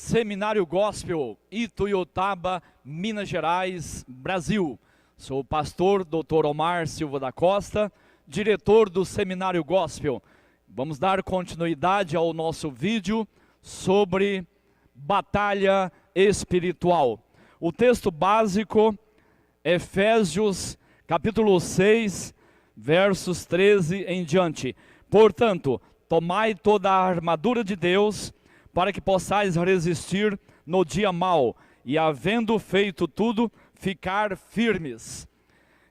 Seminário Gospel, Ituiutaba, Minas Gerais, Brasil. Sou o pastor Dr. Omar Silva da Costa, diretor do Seminário Gospel. Vamos dar continuidade ao nosso vídeo sobre batalha espiritual. O texto básico, Efésios capítulo 6, versos 13 em diante. Portanto, tomai toda a armadura de Deus, para que possais resistir no dia mau, e havendo feito tudo, ficar firmes.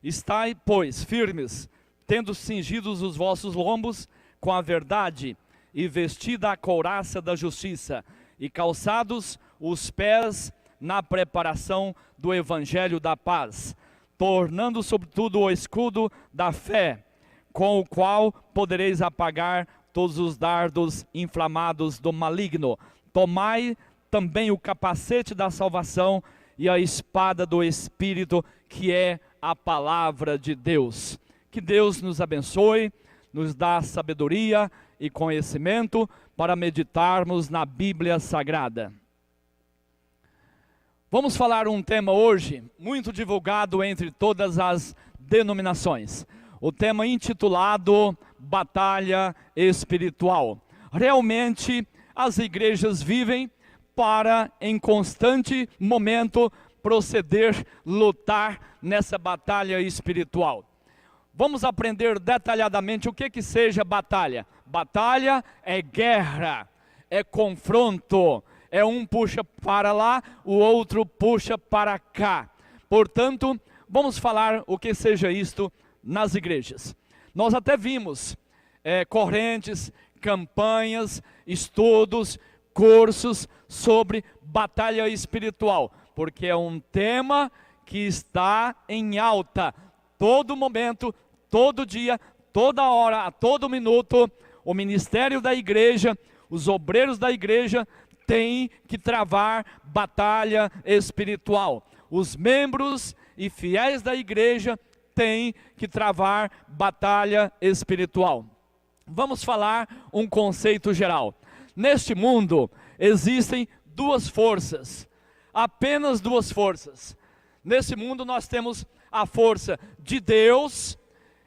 Estai, pois, firmes, tendo cingidos os vossos lombos com a verdade, e vestida a couraça da justiça, e calçados os pés na preparação do evangelho da paz, tornando sobretudo o escudo da fé, com o qual podereis apagar todos os dardos inflamados do maligno. Tomai também o capacete da salvação e a espada do Espírito, que é a palavra de Deus. Que Deus nos abençoe, nos dá sabedoria e conhecimento para meditarmos na Bíblia Sagrada. Vamos falar um tema hoje muito divulgado entre todas as denominações. O tema intitulado Batalha Espiritual. Realmente as igrejas vivem para, em constante momento, proceder, lutar nessa batalha espiritual. Vamos aprender detalhadamente o que seja batalha. Batalha é guerra, é confronto, é um puxa para lá, o outro puxa para cá. Portanto, vamos falar o que seja isto nas igrejas. Nós até vimos correntes, campanhas, estudos, cursos sobre batalha espiritual, porque é um tema que está em alta, todo momento, todo dia, toda hora, a todo minuto. O ministério da igreja, os obreiros da igreja têm que travar batalha espiritual. Os membros e fiéis da igreja têm que travar batalha espiritual. Vamos falar um conceito geral. Neste mundo existem duas forças, apenas duas forças. Nesse mundo nós temos a força de Deus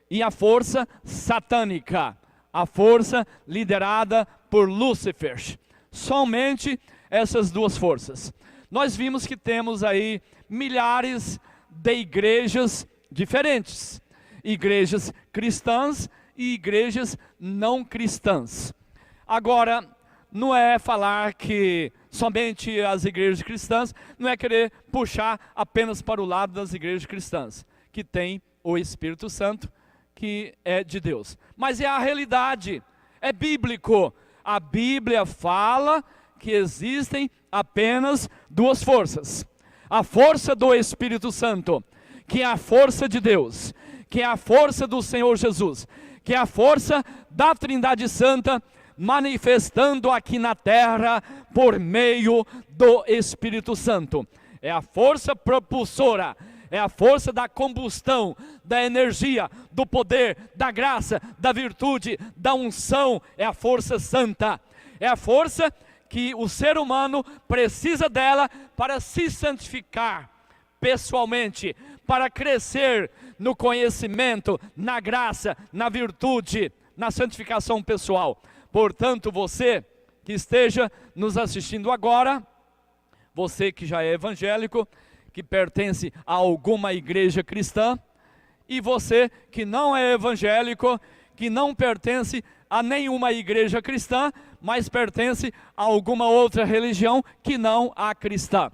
e a força satânica, a força liderada por Lúcifer. Somente essas duas forças. Nós vimos que temos aí milhares de igrejas diferentes, igrejas cristãs e igrejas não cristãs. Agora, não é falar que somente as igrejas cristãs, não é querer puxar apenas para o lado das igrejas cristãs, que tem o Espírito Santo, que é de Deus. Mas é a realidade, é bíblico. A Bíblia fala que existem apenas duas forças. A força do Espírito Santo, que é a força de Deus, que é a força do Senhor Jesus, que é a força da Trindade Santa, manifestando aqui na terra por meio do Espírito Santo. É a força propulsora, é a força da combustão, da energia, do poder, da graça, da virtude, da unção. É a força santa, é a força que o ser humano precisa dela para se santificar pessoalmente, para crescer no conhecimento, na graça, na virtude, na santificação pessoal. Portanto, você que esteja nos assistindo agora, você que já é evangélico, que pertence a alguma igreja cristã, e você que não é evangélico, que não pertence a nenhuma igreja cristã, mas pertence a alguma outra religião que não a cristã.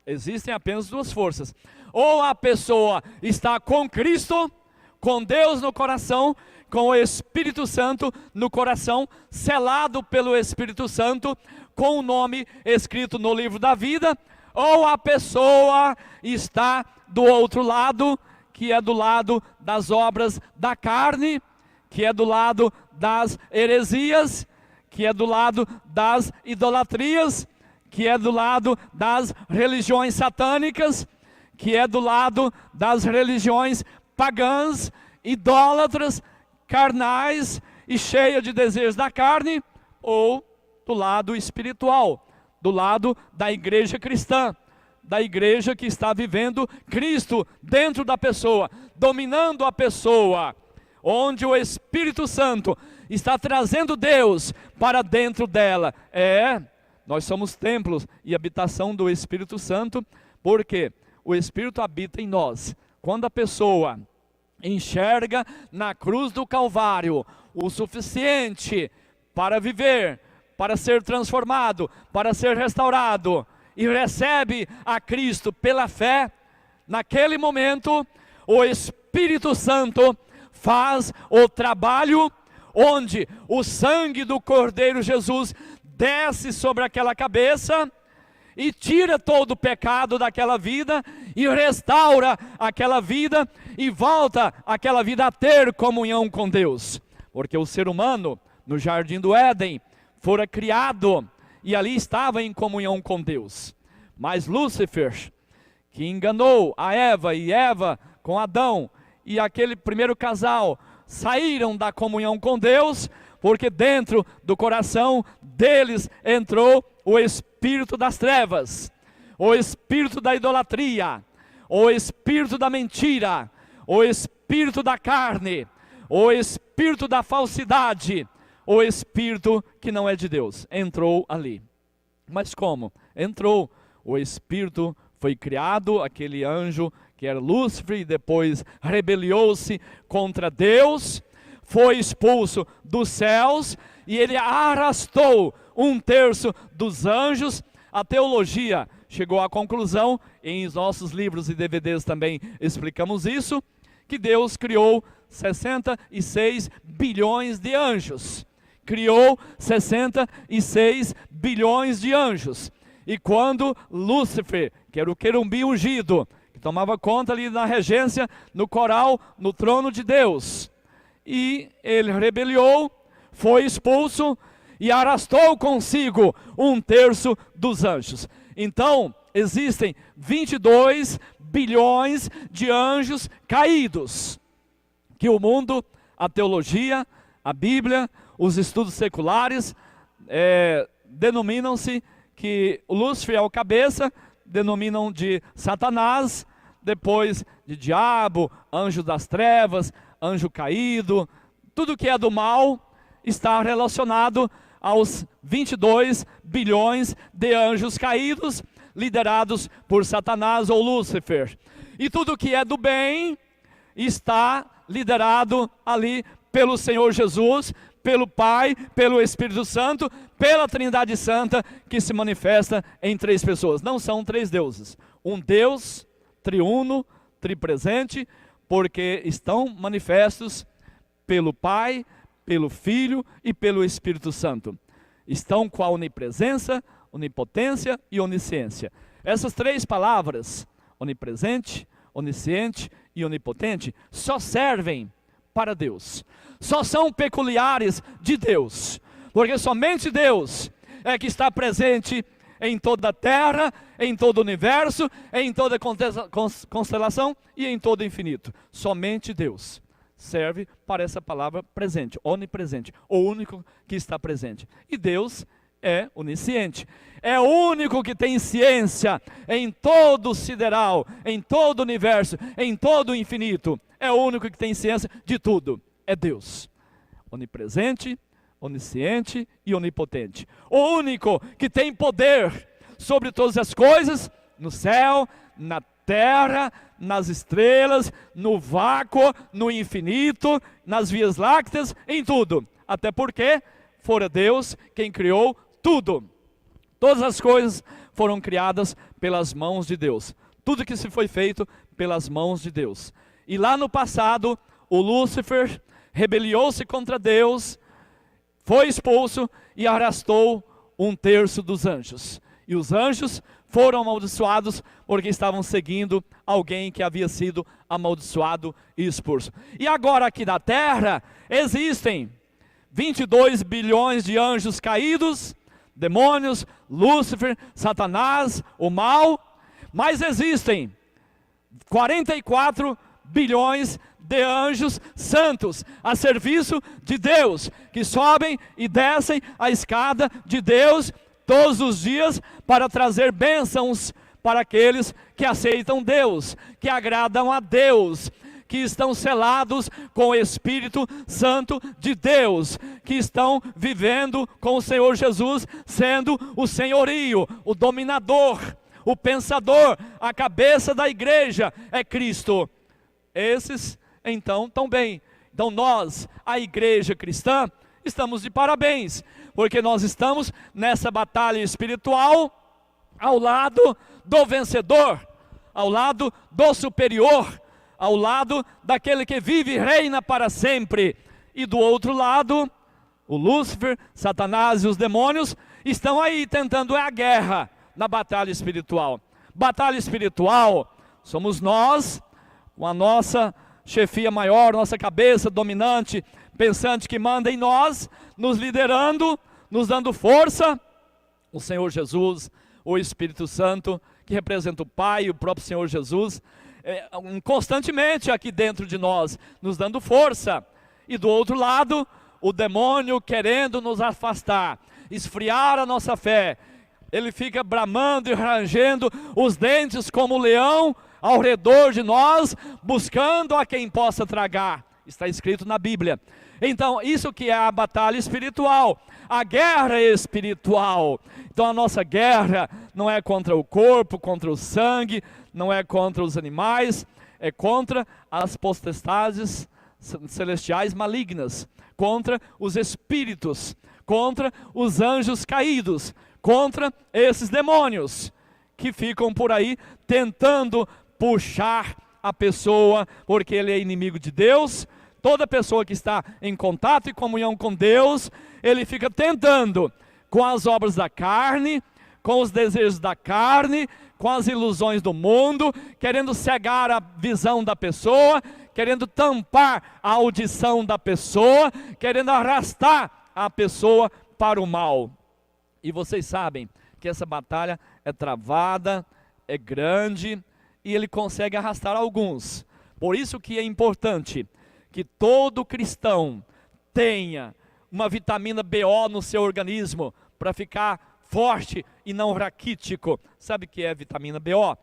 Existem apenas duas forças. Ou a pessoa está com Cristo, com Deus no coração, com o Espírito Santo no coração, selado pelo Espírito Santo, com o nome escrito no livro da vida, ou a pessoa está do outro lado, que é do lado das obras da carne, que é do lado das heresias, que é do lado das idolatrias, que é do lado das religiões satânicas, que é do lado das religiões pagãs, idólatras, carnais e cheias de desejos da carne, ou do lado espiritual, do lado da igreja cristã, da igreja que está vivendo Cristo dentro da pessoa, dominando a pessoa, onde o Espírito Santo está trazendo Deus para dentro dela. Nós somos templos e habitação do Espírito Santo, porque o Espírito habita em nós. Quando a pessoa enxerga na cruz do Calvário o suficiente para viver, para ser transformado, para ser restaurado, e recebe a Cristo pela fé, naquele momento o Espírito Santo faz o trabalho onde o sangue do Cordeiro Jesus desce sobre aquela cabeça e tira todo o pecado daquela vida e restaura aquela vida e volta aquela vida a ter comunhão com Deus. Porque o ser humano no jardim do Éden fora criado e ali estava em comunhão com Deus. Mas Lúcifer, que enganou a Eva e Eva com Adão, e aquele primeiro casal saíram da comunhão com Deus, porque dentro do coração deles entrou o espírito das trevas, o espírito da idolatria, o espírito da mentira, o espírito da carne, o espírito da falsidade, o espírito que não é de Deus, entrou ali. Mas como? Entrou, o espírito foi criado, aquele anjo que era Lúcifer, e depois rebeliou-se contra Deus, foi expulso dos céus, e ele arrastou 1/3 dos anjos. A teologia chegou à conclusão, em nossos livros e DVDs também explicamos isso, que Deus criou 66 bilhões de anjos. Criou 66 bilhões de anjos. E quando Lúcifer, que era o querubim ungido, que tomava conta ali na regência, no coral, no trono de Deus, e ele rebeliou, foi expulso e arrastou consigo 1/3 dos anjos. Então, existem 22 bilhões de anjos caídos, que o mundo, a teologia, a Bíblia, os estudos seculares, denominam-se que Lúcifer é o cabeça, denominam de Satanás, depois de diabo, anjo das trevas, anjo caído. Tudo que é do mal está relacionado aos 22 bilhões de anjos caídos, liderados por Satanás ou Lúcifer. E tudo que é do bem está liderado ali pelo Senhor Jesus, pelo Pai, pelo Espírito Santo, pela Trindade Santa, que se manifesta em 3 pessoas. Não são 3 deuses. Um Deus triuno, tripresente, porque estão manifestos pelo Pai, pelo Filho e pelo Espírito Santo. Estão com a onipresença, onipotência e onisciência. Essas 3 palavras, onipresente, onisciente e onipotente, só servem para Deus. Só são peculiares de Deus. Porque somente Deus é que está presente em toda a terra, em todo o universo, em toda constelação e em todo o infinito. Somente Deus serve para essa palavra presente, onipresente, o único que está presente. E Deus é onisciente, é o único que tem ciência em todo o sideral, em todo o universo, em todo o infinito. É o único que tem ciência de tudo, é Deus. Onipresente, onisciente e onipotente. O único que tem poder sobre todas as coisas, no céu, na terra, nas estrelas, no vácuo, no infinito, nas vias lácteas, em tudo. Até porque fora Deus quem criou tudo. Todas as coisas foram criadas pelas mãos de Deus. Tudo que se foi feito pelas mãos de Deus. E lá no passado, o Lúcifer rebeliou-se contra Deus, foi expulso e arrastou 1/3 dos anjos. E os anjos foram amaldiçoados porque estavam seguindo alguém que havia sido amaldiçoado e expulso. E agora aqui na terra existem 22 bilhões de anjos caídos, demônios, Lúcifer, Satanás, o mal, mas existem 44 bilhões de anjos santos a serviço de Deus, que sobem e descem a escada de Deus todos os dias para trazer bênçãos para aqueles que aceitam Deus, que agradam a Deus, que estão selados com o Espírito Santo de Deus, que estão vivendo com o Senhor Jesus, sendo o senhorio, o dominador, o pensador, a cabeça da igreja é Cristo. Esses, então, estão bem. Então nós, a igreja cristã, estamos de parabéns, porque nós estamos nessa batalha espiritual, ao lado do vencedor, ao lado do superior, ao lado daquele que vive e reina para sempre. E do outro lado, o Lúcifer, Satanás e os demônios estão aí tentando a guerra na batalha espiritual. Batalha espiritual somos nós, com a nossa chefia maior, nossa cabeça dominante, pensante que manda em nós, nos liderando, nos dando força, o Senhor Jesus, o Espírito Santo, que representa o Pai e o próprio Senhor Jesus, constantemente aqui dentro de nós, nos dando força. E do outro lado, o demônio querendo nos afastar, esfriar a nossa fé. Ele fica bramando e rangendo os dentes como um leão ao redor de nós, buscando a quem possa tragar. Está escrito na Bíblia. Então, isso que é a batalha espiritual, a guerra espiritual. Então a nossa guerra não é contra o corpo, contra o sangue, não é contra os animais, é contra as potestades celestiais malignas, contra os espíritos, contra os anjos caídos, contra esses demônios que ficam por aí tentando puxar a pessoa, porque ele é inimigo de Deus. Toda pessoa que está em contato e comunhão com Deus, ele fica tentando, com as obras da carne, com os desejos da carne, com as ilusões do mundo, querendo cegar a visão da pessoa, querendo tampar a audição da pessoa, querendo arrastar a pessoa para o mal. E vocês sabem que essa batalha é travada, é grande, e ele consegue arrastar alguns. Por isso que é importante que todo cristão tenha uma vitamina BO no seu organismo, para ficar forte e não raquítico. Sabe o que é vitamina BO?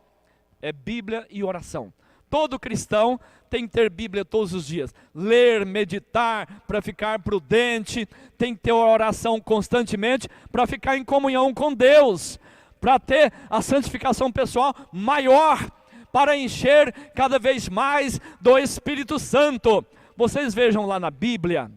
É Bíblia e oração. Todo cristão tem que ter Bíblia todos os dias, ler, meditar, para ficar prudente, tem que ter oração constantemente, para ficar em comunhão com Deus, para ter a santificação pessoal maior, para encher cada vez mais do Espírito Santo. Vocês vejam lá na Bíblia,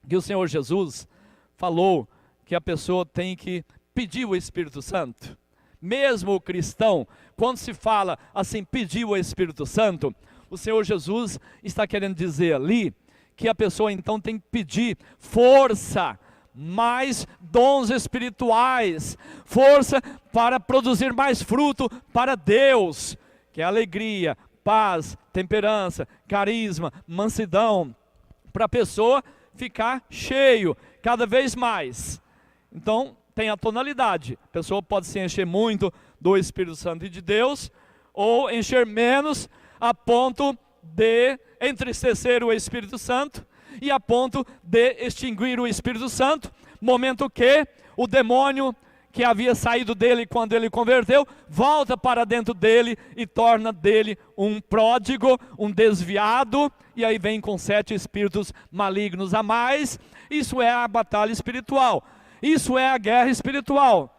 que o Senhor Jesus falou que a pessoa tem que pedir o Espírito Santo. Mesmo o cristão, quando se fala assim, pedir o Espírito Santo, o Senhor Jesus está querendo dizer ali, que a pessoa então tem que pedir força, mais dons espirituais, força para produzir mais fruto para Deus, que é alegria, paz, temperança, carisma, mansidão, para a pessoa ficar cheio, cada vez mais. Então, tem a tonalidade, a pessoa pode se encher muito do Espírito Santo e de Deus, ou encher menos, a ponto de entristecer o Espírito Santo, e a ponto de extinguir o Espírito Santo, momento que o demônio que havia saído dele quando ele converteu, volta para dentro dele e torna dele um pródigo, um desviado, e aí vem com 7 espíritos malignos a mais. Isso é a batalha espiritual, isso é a guerra espiritual.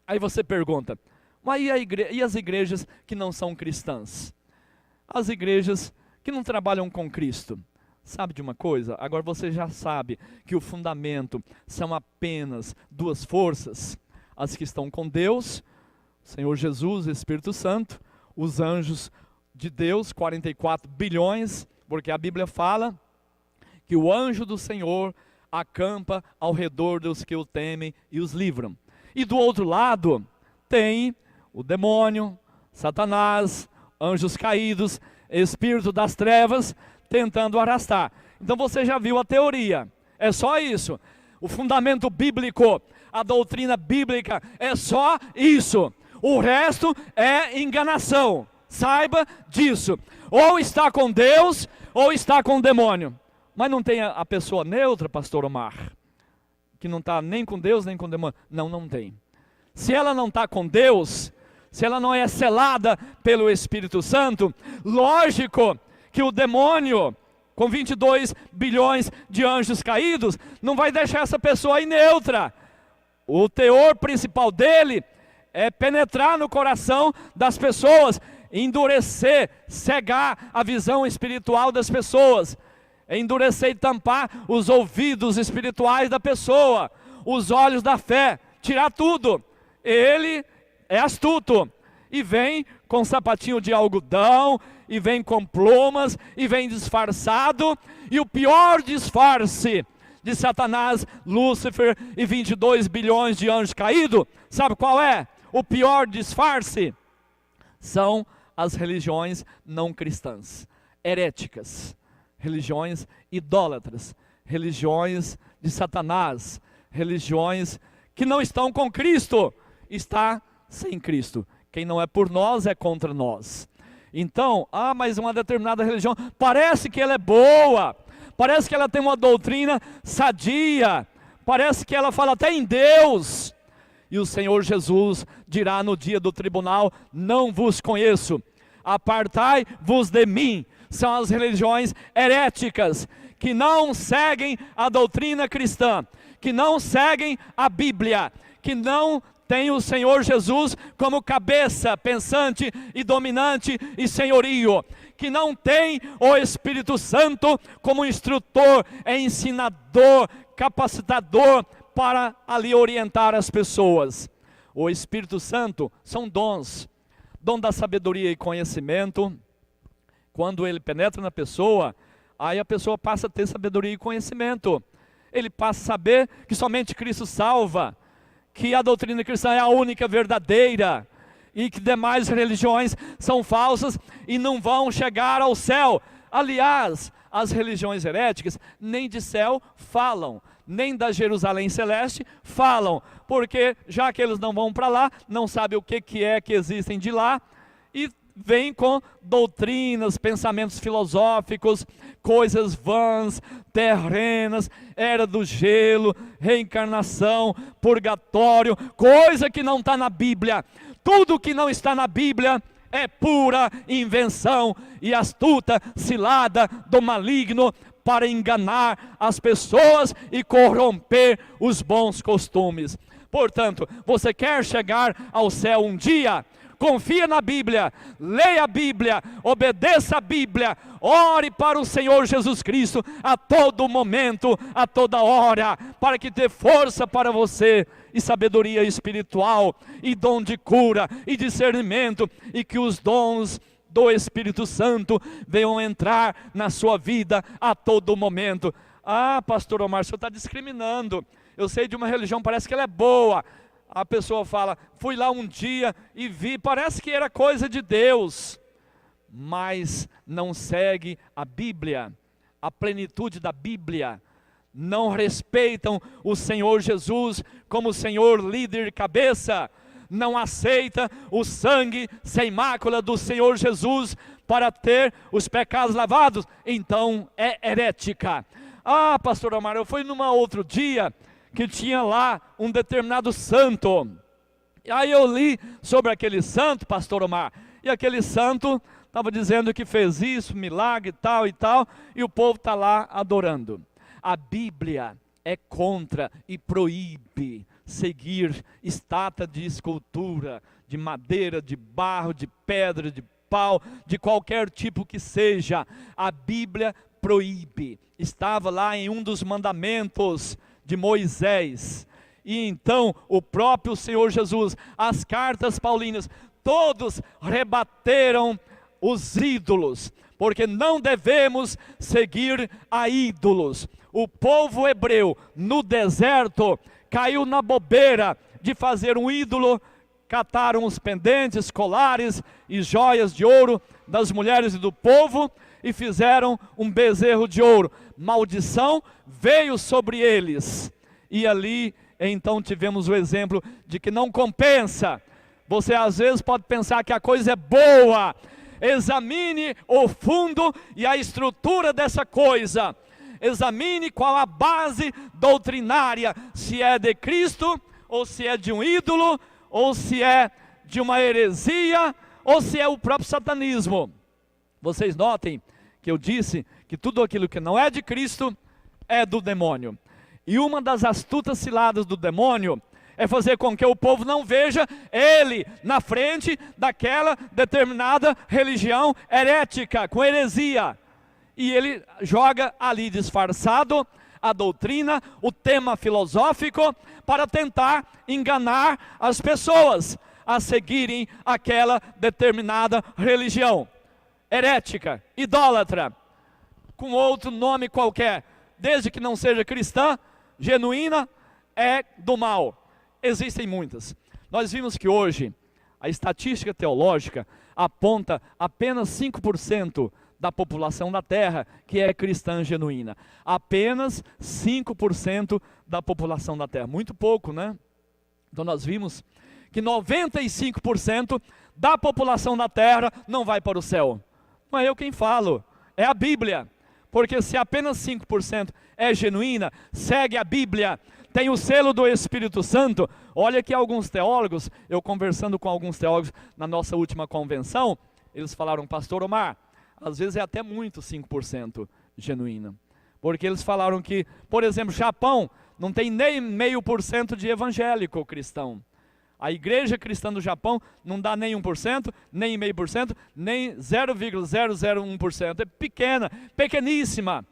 Aí você pergunta, mas e as igrejas que não são cristãs? As igrejas que não trabalham com Cristo? Sabe de uma coisa? Agora você já sabe que o fundamento são apenas 2 forças. As que estão com Deus, Senhor Jesus, Espírito Santo, os anjos de Deus, 44 bilhões, porque a Bíblia fala que o anjo do Senhor acampa ao redor dos que o temem e os livram. E do outro lado tem o demônio, Satanás, anjos caídos, espírito das trevas, tentando arrastar. Então você já viu a teoria, é só isso. O fundamento bíblico, a doutrina bíblica é só isso. O resto é enganação, saiba disso. Ou está com Deus, ou está com o demônio. Mas não tem a pessoa neutra, pastor Omar. que não está nem com Deus, nem com o demônio. Não, não tem. Se ela não está com Deus, se ela não é selada pelo Espírito Santo, lógico que o demônio, com 22 bilhões de anjos caídos, não vai deixar essa pessoa aí neutra. O teor principal dele é penetrar no coração das pessoas, endurecer, cegar a visão espiritual das pessoas, endurecer e tampar os ouvidos espirituais da pessoa, os olhos da fé, tirar tudo. Ele é astuto e vem com sapatinho de algodão, e vem com plumas, e vem disfarçado, e o pior disfarce de Satanás, Lúcifer e 22 bilhões de anjos caídos, sabe qual é? O pior disfarce são as religiões não cristãs, heréticas, religiões idólatras, religiões de Satanás, religiões que não estão com Cristo, está sem Cristo. Quem não é por nós é contra nós. Então, mas uma determinada religião, parece que ela é boa, parece que ela tem uma doutrina sadia, parece que ela fala até em Deus. E o Senhor Jesus dirá no dia do tribunal: não vos conheço, apartai-vos de mim. São as religiões heréticas, que não seguem a doutrina cristã, que não seguem a Bíblia, que não tem o Senhor Jesus como cabeça pensante e dominante e senhorio, que não tem o Espírito Santo como instrutor, ensinador, capacitador para ali orientar as pessoas. O Espírito Santo são dons, dom da sabedoria e conhecimento. Quando ele penetra na pessoa, aí a pessoa passa a ter sabedoria e conhecimento. Ele passa a saber que somente Cristo salva, que a doutrina cristã é a única verdadeira, e que demais religiões são falsas e não vão chegar ao céu. Aliás, as religiões heréticas nem de céu falam, nem da Jerusalém Celeste falam, porque já que eles não vão para lá, não sabem o que é que existem de lá, e vem com doutrinas, pensamentos filosóficos, coisas vãs, terrenas, era do gelo, reencarnação, purgatório, coisa que não está na Bíblia. Tudo que não está na Bíblia é pura invenção e astuta cilada do maligno para enganar as pessoas e corromper os bons costumes. Portanto, você quer chegar ao céu um dia? Confia na Bíblia, leia a Bíblia, obedeça a Bíblia, ore para o Senhor Jesus Cristo a todo momento, a toda hora, para que dê força para você, e sabedoria espiritual, e dom de cura, e discernimento, e que os dons do Espírito Santo venham entrar na sua vida a todo momento. Pastor Omar, o senhor está discriminando. Eu sei de uma religião, parece que ela é boa. A pessoa fala: fui lá um dia e vi, parece que era coisa de Deus, mas não segue a Bíblia, a plenitude da Bíblia, não respeitam o Senhor Jesus como Senhor, líder e cabeça, não aceita o sangue sem mácula do Senhor Jesus para ter os pecados lavados, então é herética. Pastor Omar, eu fui numa outro dia que tinha lá um determinado santo, aí eu li sobre aquele santo, pastor Omar, e aquele santo estava dizendo que fez isso, milagre e tal, e o povo está lá adorando. A Bíblia é contra e proíbe seguir estátua de escultura, de madeira, de barro, de pedra, de pau, de qualquer tipo que seja. A Bíblia proíbe, estava lá em um dos mandamentos de Moisés. E então o próprio Senhor Jesus, as cartas paulinas, todos rebateram os ídolos, porque não devemos seguir a ídolos. O povo hebreu no deserto caiu na bobeira de fazer um ídolo, cataram os pendentes, colares e joias de ouro das mulheres e do povo e fizeram um bezerro de ouro. Maldição veio sobre eles, e ali então tivemos o exemplo de que não compensa. Você às vezes pode pensar que a coisa é boa, examine o fundo e a estrutura dessa coisa, examine qual a base doutrinária, se é de Cristo, ou se é de um ídolo, ou se é de uma heresia, ou se é o próprio satanismo. Vocês notem que eu disse que tudo aquilo que não é de Cristo é do demônio. E uma das astutas ciladas do demônio é fazer com que o povo não veja ele na frente daquela determinada religião herética, com heresia. E ele joga ali disfarçado a doutrina, o tema filosófico, para tentar enganar as pessoas a seguirem aquela determinada religião herética, idólatra, com outro nome qualquer, desde que não seja cristã, genuína, é do mal. Existem muitas. Nós vimos que hoje a estatística teológica aponta apenas 5% da população da Terra que é cristã genuína. Apenas 5% da população da Terra. Muito pouco, né? Então nós vimos que 95% da população da Terra não vai para o céu. Não é eu quem falo, é a Bíblia. Porque se apenas 5% é genuína, segue a Bíblia, tem o selo do Espírito Santo. Olha que alguns teólogos, eu conversando com alguns teólogos na nossa última convenção, eles falaram, pastor Omar, às vezes é até muito 5% genuína. Porque eles falaram que, por exemplo, Japão não tem nem 0,5% de evangélico cristão. A igreja cristã do Japão não dá nem 1%, nem 0,5%, nem 0,001%. É pequena, pequeníssima,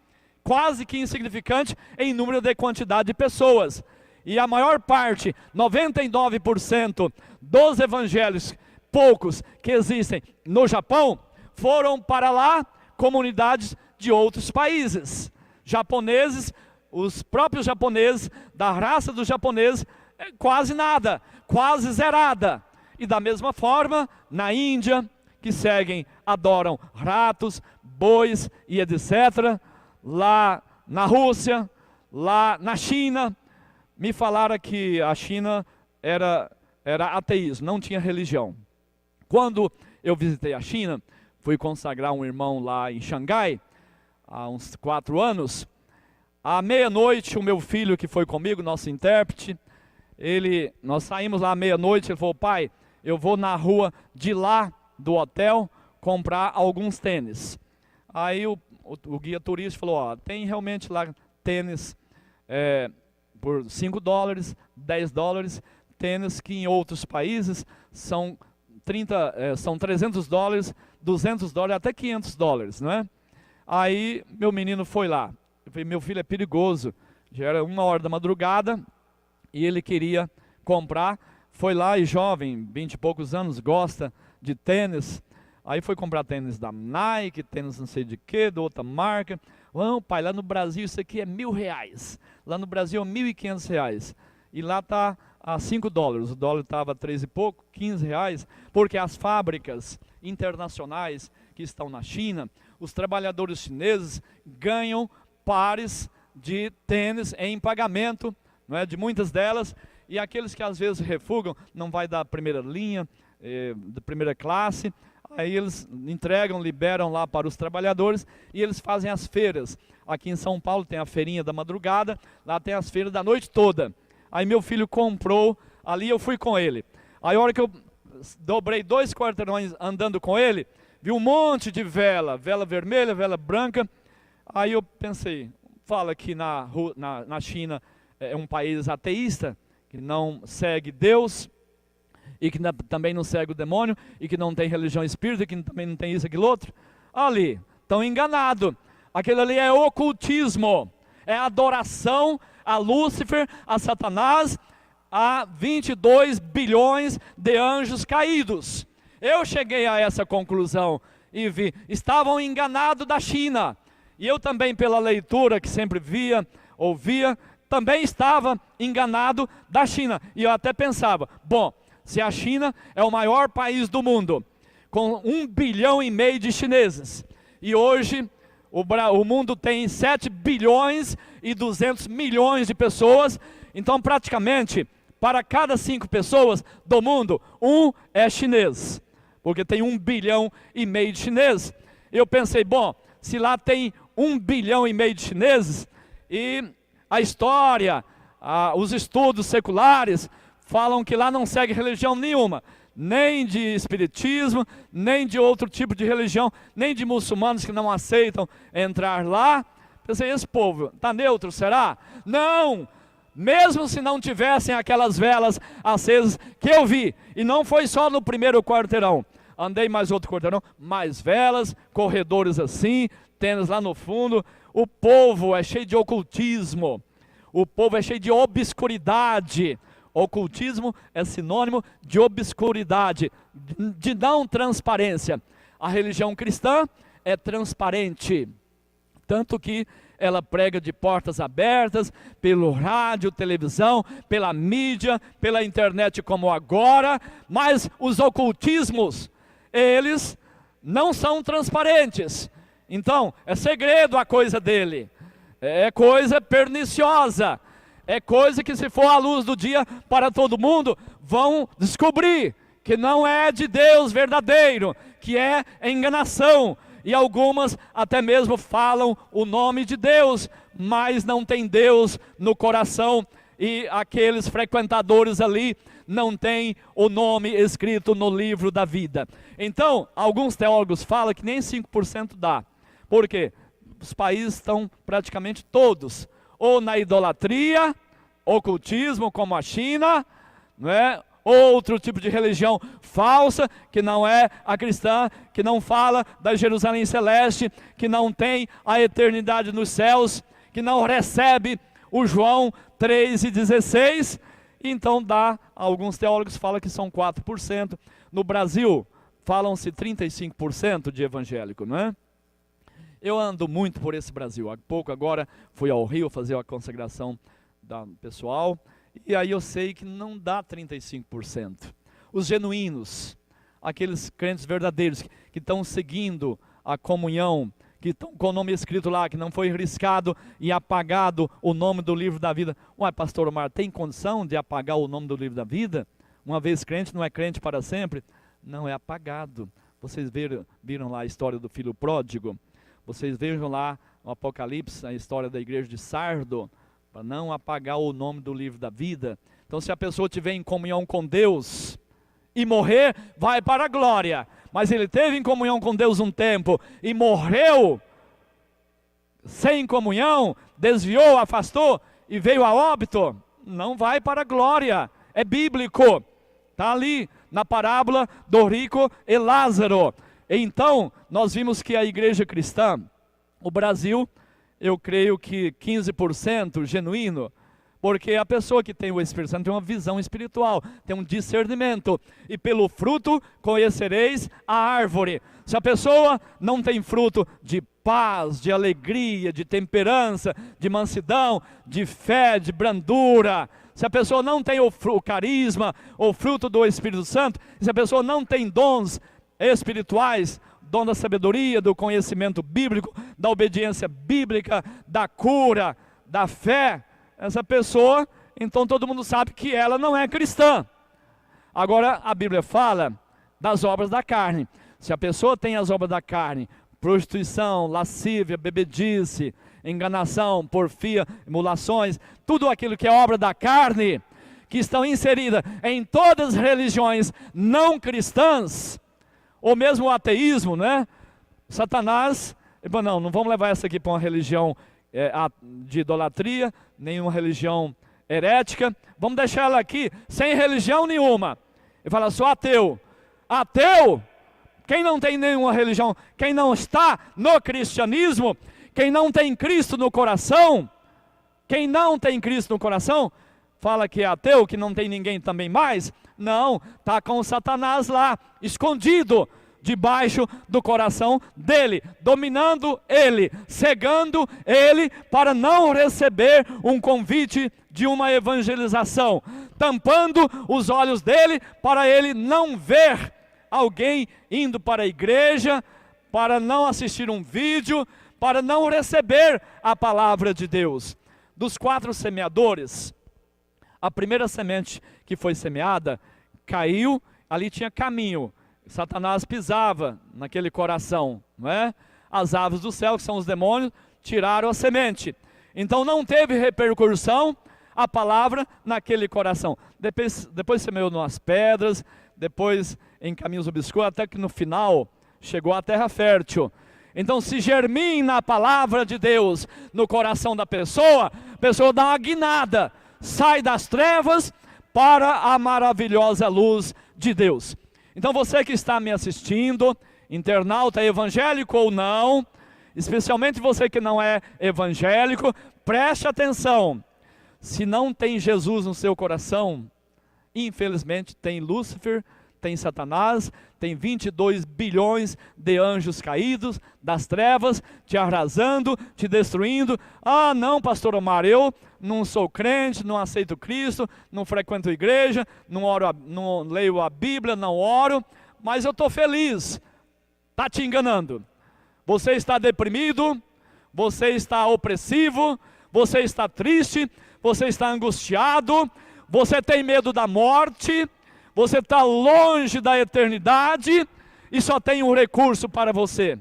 quase que insignificante em número de quantidade de pessoas. E a maior parte, 99% dos evangelhos, poucos que existem no Japão, foram para lá comunidades de outros países. Japoneses, os próprios japoneses, da raça dos japoneses, quase nada, quase zerada. E da mesma forma, na Índia, que seguem, adoram ratos, bois e etc. Lá na Rússia, lá na China, me falaram que a China era ateísmo, não tinha religião. Quando eu visitei a China, fui consagrar um irmão lá em Xangai, há uns 4 anos, à meia-noite, o meu filho que foi comigo, nosso intérprete, nós saímos lá à meia-noite, ele falou, pai, eu vou na rua de lá do hotel comprar alguns tênis. Aí o guia turístico falou, ó, tem realmente lá tênis por $5, $10, tênis que em outros países são $300, $200, até $500, não é? Aí meu menino foi lá, eu falei, meu filho é perigoso, já era 1h da madrugada, e ele queria comprar, foi lá e jovem, 20 e poucos anos, gosta de tênis, aí foi comprar tênis da Nike, tênis não sei de que, de outra marca. Não, pai, lá no Brasil isso aqui é R$1.000, lá no Brasil é R$1.500, e lá está a $5, o dólar estava 3 e pouco, R$15, porque as fábricas internacionais que estão na China, os trabalhadores chineses ganham pares de tênis em pagamento, não é, de muitas delas, e aqueles que às vezes refugam, não vai da primeira linha, da primeira classe, aí eles entregam, liberam lá para os trabalhadores, e eles fazem as feiras. Aqui em São Paulo tem a feirinha da madrugada, lá tem as feiras da noite toda. Aí meu filho comprou, ali eu fui com ele. Aí a hora que eu dobrei 2 quarteirões andando com ele, vi um monte de vela vermelha, vela branca. Aí eu pensei, fala que na China é um país ateísta, que não segue Deus, e que também não segue o demônio, e que não tem religião espírita, que também não tem isso, aquilo outro. Ali, estão enganados. Aquilo ali é ocultismo, é adoração a Lúcifer, a Satanás, a 22 bilhões de anjos caídos. Eu cheguei a essa conclusão e vi, estavam enganados da China. E eu também, pela leitura que sempre via, ouvia, também estava enganado da China. E eu até pensava, bom, se a China é o maior país do mundo, com 1,5 bilhão de chineses, e hoje o mundo tem 7 bilhões e 200 milhões de pessoas, então praticamente, para cada 5 pessoas do mundo, 1 é chinês, porque tem 1,5 bilhão de chineses. Eu pensei, bom, se lá tem 1,5 bilhão de chineses, e a história, os estudos seculares falam que lá não segue religião nenhuma, nem de espiritismo, nem de outro tipo de religião, nem de muçulmanos que não aceitam entrar lá. Pensei, esse povo está neutro, será? Não! Mesmo se não tivessem aquelas velas acesas que eu vi, e não foi só no primeiro quarteirão, andei mais outro quarteirão, mais velas, corredores assim, tênis lá no fundo. O povo é cheio de ocultismo, o povo é cheio de obscuridade. Ocultismo é sinônimo de obscuridade, de não transparência. A religião cristã é transparente, tanto que ela prega de portas abertas, pelo rádio, televisão, pela mídia, pela internet como agora, mas os ocultismos, eles não são transparentes. Então, é segredo a coisa dele, é coisa perniciosa, é coisa que se for à luz do dia para todo mundo, vão descobrir que não é de Deus verdadeiro, que é enganação. E algumas até mesmo falam o nome de Deus, mas não tem Deus no coração, e aqueles frequentadores ali não têm o nome escrito no livro da vida. Então, alguns teólogos falam que nem 5% dá. Por quê? Os países estão praticamente todos, ou na idolatria, ocultismo, como a China, não é? Outro tipo de religião falsa, que não é a cristã, que não fala da Jerusalém celeste, que não tem a eternidade nos céus, que não recebe o João 3,16, então alguns teólogos falam que são 4%, no Brasil falam-se 35% de evangélico, não é? Eu ando muito por esse Brasil, há pouco agora fui ao Rio fazer a consagração da pessoal, e aí eu sei que não dá 35%. Os genuínos, aqueles crentes verdadeiros que estão seguindo a comunhão, que estão com o nome escrito lá, que não foi riscado e apagado o nome do livro da vida. Ué, pastor Omar, tem condição de apagar o nome do livro da vida? Uma vez crente, não é crente para sempre? Não, é apagado. Vocês viram lá a história do filho pródigo? Vocês vejam lá no Apocalipse, a história da igreja de Sardo, para não apagar o nome do livro da vida. Então, se a pessoa estiver em comunhão com Deus e morrer, vai para a glória. Mas ele teve em comunhão com Deus um tempo e morreu sem comunhão, desviou, afastou e veio a óbito, não vai para a glória. É bíblico, está ali na parábola do rico e Lázaro. Então, nós vimos que a igreja cristã, o Brasil, eu creio que 15% genuíno, porque a pessoa que tem o Espírito Santo tem uma visão espiritual, tem um discernimento, e pelo fruto conhecereis a árvore. Se a pessoa não tem fruto de paz, de alegria, de temperança, de mansidão, de fé, de brandura, se a pessoa não tem o carisma, o fruto do Espírito Santo, se a pessoa não tem dons espirituais, dom da sabedoria, do conhecimento bíblico, da obediência bíblica, da cura, da fé, essa pessoa, então todo mundo sabe que ela não é cristã. Agora a Bíblia fala das obras da carne. Se a pessoa tem as obras da carne, prostituição, lascívia, bebedice, enganação, porfia, emulações, tudo aquilo que é obra da carne, que estão inseridas em todas as religiões não cristãs, ou mesmo o ateísmo, né? Satanás, não vamos levar essa aqui para uma religião de idolatria, nenhuma religião herética, vamos deixar ela aqui sem religião nenhuma. Ele fala, sou ateu. Ateu? Quem não tem nenhuma religião, quem não está no cristianismo, quem não tem Cristo no coração, quem não tem Cristo no coração, fala que é ateu, que não tem ninguém também mais. Não, está com o Satanás lá, escondido, debaixo do coração dele, dominando ele, cegando ele, para não receber um convite de uma evangelização, tampando os olhos dele, para ele não ver alguém indo para a igreja, para não assistir um vídeo, para não receber a palavra de Deus. Dos 4 semeadores, a primeira semente que foi semeada, caiu, ali tinha caminho, Satanás pisava naquele coração, não é? As aves do céu, que são os demônios, tiraram a semente. Então não teve repercussão a palavra naquele coração. Depois semeou nas pedras, depois em caminhos obscuros, até que no final chegou à terra fértil. Então se germina a palavra de Deus no coração da pessoa, a pessoa dá uma guinada, sai das trevas para a maravilhosa luz de Deus. Então você que está me assistindo, internauta evangélico ou não, especialmente você que não é evangélico, preste atenção. Se não tem Jesus no seu coração, infelizmente tem Lúcifer, tem Satanás, tem 22 bilhões de anjos caídos das trevas, te arrasando, te destruindo. Ah não, pastor Omar, eu não sou crente, não aceito Cristo, não frequento igreja, não leio a Bíblia, não oro, mas eu estou feliz. Está te enganando. Você está deprimido, você está opressivo, você está triste, você está angustiado, você tem medo da morte, você está longe da eternidade e só tem um recurso para você,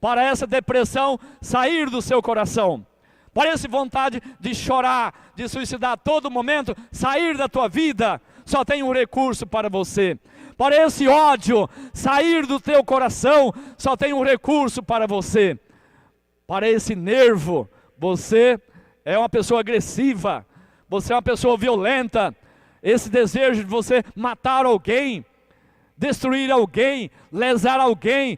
para essa depressão sair do seu coração, para essa vontade de chorar, de suicidar a todo momento, sair da tua vida, só tem um recurso para você. Para esse ódio sair do teu coração, só tem um recurso para você. Para esse nervo, você é uma pessoa agressiva, você é uma pessoa violenta, esse desejo de você matar alguém, destruir alguém, lesar alguém,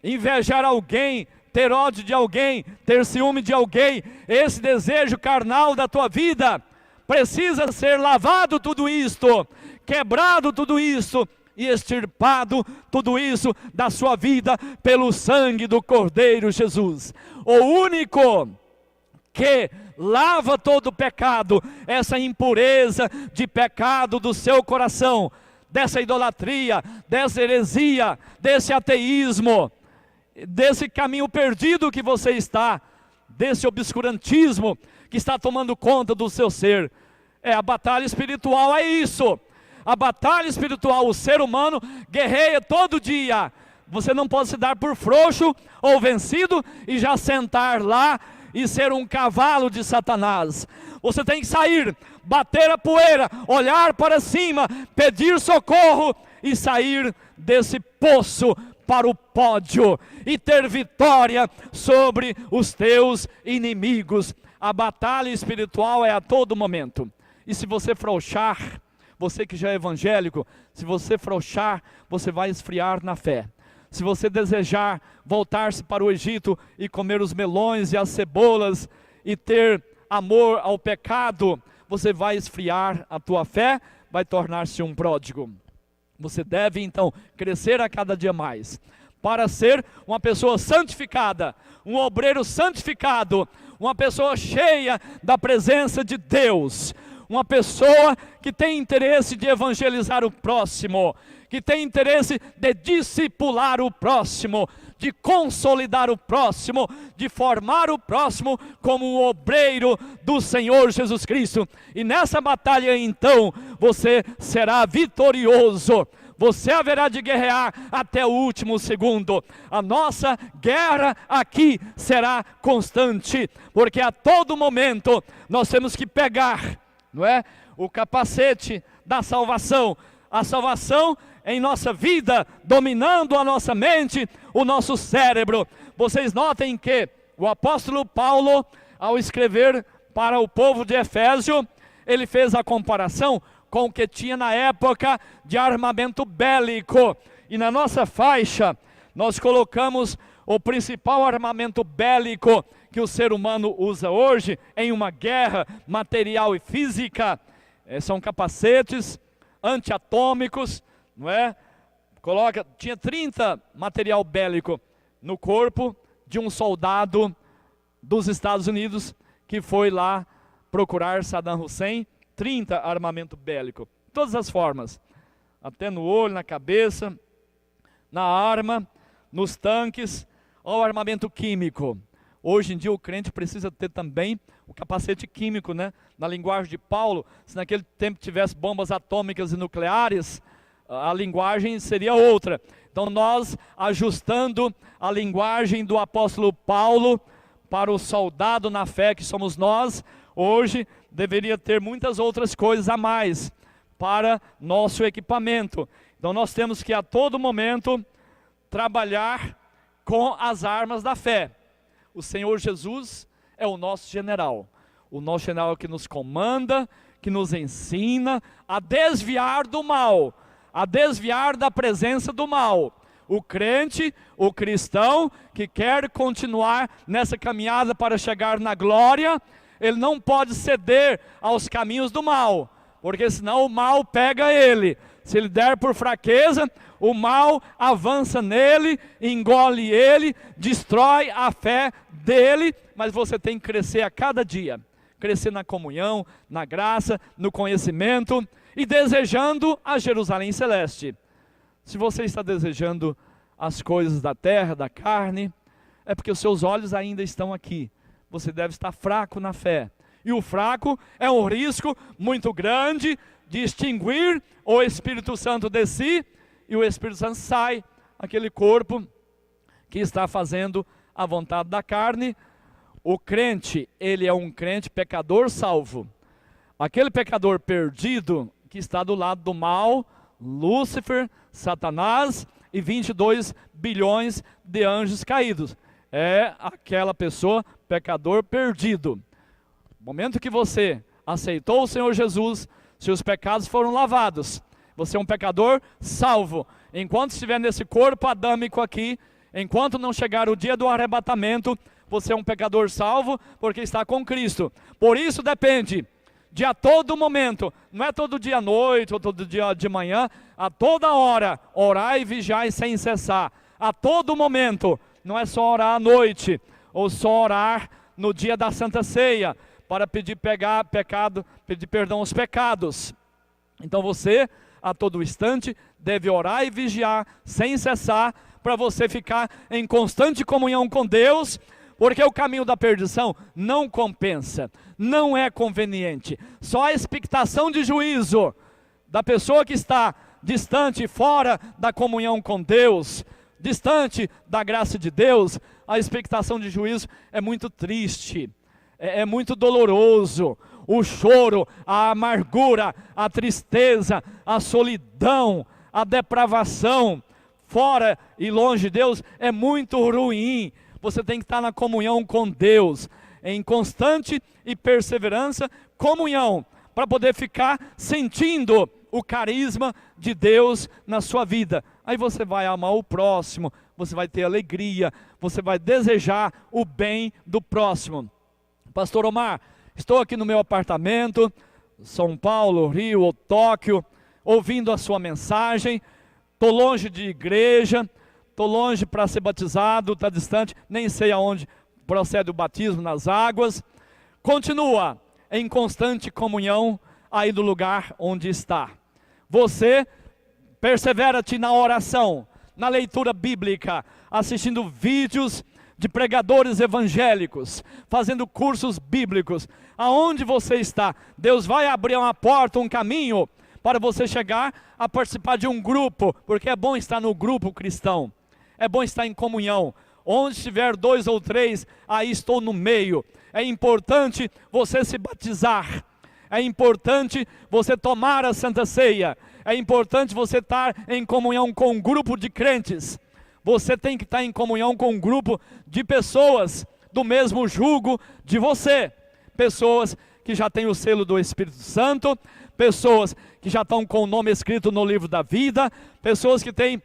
invejar alguém, ter ódio de alguém, ter ciúme de alguém, esse desejo carnal da tua vida, precisa ser lavado tudo isto, quebrado tudo isso, e extirpado tudo isso da sua vida pelo sangue do Cordeiro Jesus. O único que lava todo o pecado, essa impureza de pecado do seu coração, dessa idolatria, dessa heresia, desse ateísmo, desse caminho perdido que você está, desse obscurantismo que está tomando conta do seu ser. A batalha espiritual é isso. A batalha espiritual, o ser humano guerreia todo dia. Você não pode se dar por frouxo ou vencido e já sentar lá e ser um cavalo de Satanás. Você tem que sair, bater a poeira, olhar para cima, pedir socorro e sair desse poço para o pódio e ter vitória sobre os teus inimigos. A batalha espiritual é a todo momento. E se você frouxar, você que já é evangélico, se você frouxar, você vai esfriar na fé. Se você desejar voltar-se para o Egito e comer os melões e as cebolas e ter amor ao pecado, você vai esfriar a tua fé, vai tornar-se um pródigo. Você deve então crescer a cada dia mais, para ser uma pessoa santificada, um obreiro santificado, uma pessoa cheia da presença de Deus, uma pessoa que tem interesse de evangelizar o próximo, que tem interesse de discipular o próximo, de consolidar o próximo, de formar o próximo como um obreiro do Senhor Jesus Cristo. E nessa batalha então, você será vitorioso. Você haverá de guerrear até o último segundo. A nossa guerra aqui será constante, porque a todo momento nós temos que pegar, não é, o capacete da salvação, a salvação em nossa vida, dominando a nossa mente, o nosso cérebro. Vocês notem que o apóstolo Paulo, ao escrever para o povo de Efésio, ele fez a comparação com o que tinha na época de armamento bélico. E na nossa faixa, nós colocamos o principal armamento bélico que o ser humano usa hoje em uma guerra material e física. São capacetes antiatômicos, não é? Tinha 30 material bélico no corpo de um soldado dos Estados Unidos que foi lá procurar Saddam Hussein. 30 armamento bélico, todas as formas, até no olho, na cabeça, na arma, nos tanques, ao armamento químico. Hoje em dia o crente precisa ter também o capacete químico, né? Na linguagem de Paulo, se naquele tempo tivesse bombas atômicas e nucleares, a linguagem seria outra. Então nós, ajustando a linguagem do apóstolo Paulo para o soldado na fé que somos nós, hoje deveria ter muitas outras coisas a mais para nosso equipamento. Então nós temos que a todo momento trabalhar com as armas da fé. O Senhor Jesus é o nosso general que nos comanda, que nos ensina a desviar do mal, a desviar da presença do mal. O crente, o cristão que quer continuar nessa caminhada para chegar na glória, ele não pode ceder aos caminhos do mal, porque senão o mal pega ele. Se ele der por fraqueza, o mal avança nele, engole ele, destrói a fé dele, mas você tem que crescer a cada dia, crescer na comunhão, na graça, no conhecimento e desejando a Jerusalém Celeste. Se você está desejando as coisas da terra, da carne, é porque os seus olhos ainda estão aqui. Você deve estar fraco na fé. E o fraco é um risco muito grande de extinguir o Espírito Santo de si, e o Espírito Santo sai, aquele corpo que está fazendo a vontade da carne. O crente, ele é um crente pecador salvo. Aquele pecador perdido que está do lado do mal, Lúcifer, Satanás e 22 bilhões de anjos caídos. É aquela pessoa, pecador perdido. No momento que você aceitou o Senhor Jesus, seus pecados foram lavados. Você é um pecador salvo. Enquanto estiver nesse corpo adâmico aqui, enquanto não chegar o dia do arrebatamento, você é um pecador salvo, porque está com Cristo. Por isso depende de a todo momento, não é todo dia à noite, ou todo dia de manhã, a toda hora, orar e vigiar sem cessar. A todo momento, não é só orar à noite, ou só orar no dia da Santa Ceia, para pedir perdão aos pecados. Então você, a todo instante, deve orar e vigiar sem cessar, para você ficar em constante comunhão com Deus, porque o caminho da perdição não compensa, não é conveniente. Só a expectação de juízo da pessoa que está distante, fora da comunhão com Deus, distante da graça de Deus, a expectação de juízo é muito triste, é muito doloroso. O choro, a amargura, a tristeza, a solidão, a depravação, fora e longe de Deus, é muito ruim. Você tem que estar na comunhão com Deus, em constante e perseverança, comunhão, para poder ficar sentindo o carisma de Deus na sua vida. Aí você vai amar o próximo, você vai ter alegria, você vai desejar o bem do próximo. Pastor Omar, estou aqui no meu apartamento, São Paulo, Rio ou Tóquio, ouvindo a sua mensagem, estou longe de igreja, estou longe para ser batizado, está distante, nem sei aonde procede o batismo nas águas. Continua em constante comunhão aí do lugar onde está. Você persevera-te na oração, na leitura bíblica, assistindo vídeos de pregadores evangélicos, fazendo cursos bíblicos. Aonde você está, Deus vai abrir uma porta, um caminho, para você chegar a participar de um grupo, porque é bom estar no grupo cristão, é bom estar em comunhão. Onde estiver 2 ou 3, aí estou no meio. É importante você se batizar, é importante você tomar a Santa Ceia, é importante você estar em comunhão com um grupo de crentes. Você tem que estar em comunhão com um grupo de pessoas do mesmo jugo de você. Pessoas que já têm o selo do Espírito Santo, pessoas que já estão com o nome escrito no livro da vida, pessoas que têm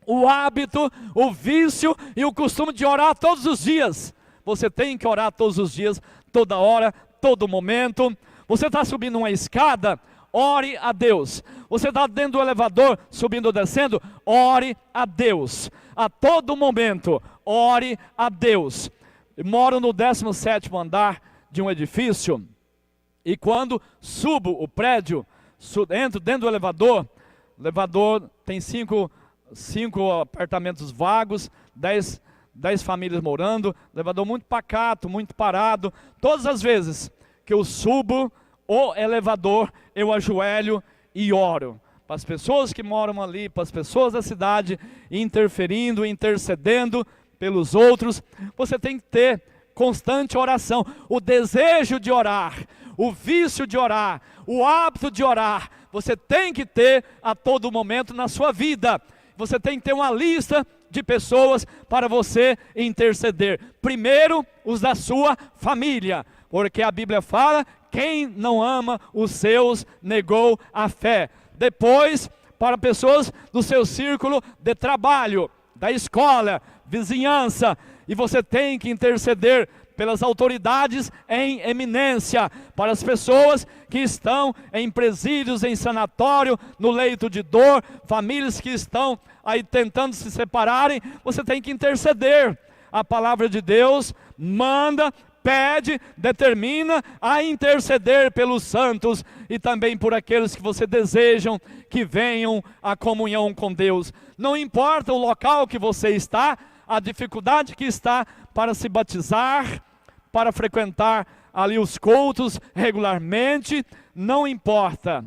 o hábito, o vício e o costume de orar todos os dias. Você tem que orar todos os dias, toda hora, todo momento. Você está subindo uma escada, ore a Deus. Você está dentro do elevador, subindo ou descendo, ore a Deus. A todo momento, ore a Deus. Eu moro no 17º andar de um edifício, e quando subo o prédio, entro dentro do elevador, o elevador tem 5 apartamentos vagos, 10 famílias morando, elevador muito pacato, muito parado. Todas as vezes que eu subo o elevador, eu ajoelho e oro. Para as pessoas que moram ali, para as pessoas da cidade, interferindo, intercedendo pelos outros. Você tem que ter constante oração. O desejo de orar, o vício de orar, o hábito de orar, você tem que ter a todo momento na sua vida. Você tem que ter uma lista de pessoas para você interceder. Primeiro, os da sua família, porque a Bíblia fala, quem não ama os seus negou a fé. Depois, para pessoas do seu círculo de trabalho, da escola, vizinhança, e você tem que interceder pelas autoridades em eminência, para as pessoas que estão em presídios, em sanatório, no leito de dor, famílias que estão aí tentando se separarem, você tem que interceder. A palavra de Deus manda, pede, determina a interceder pelos santos e também por aqueles que você desejam que venham à comunhão com Deus. Não importa o local que você está, a dificuldade que está para se batizar, para frequentar ali os cultos regularmente, não importa.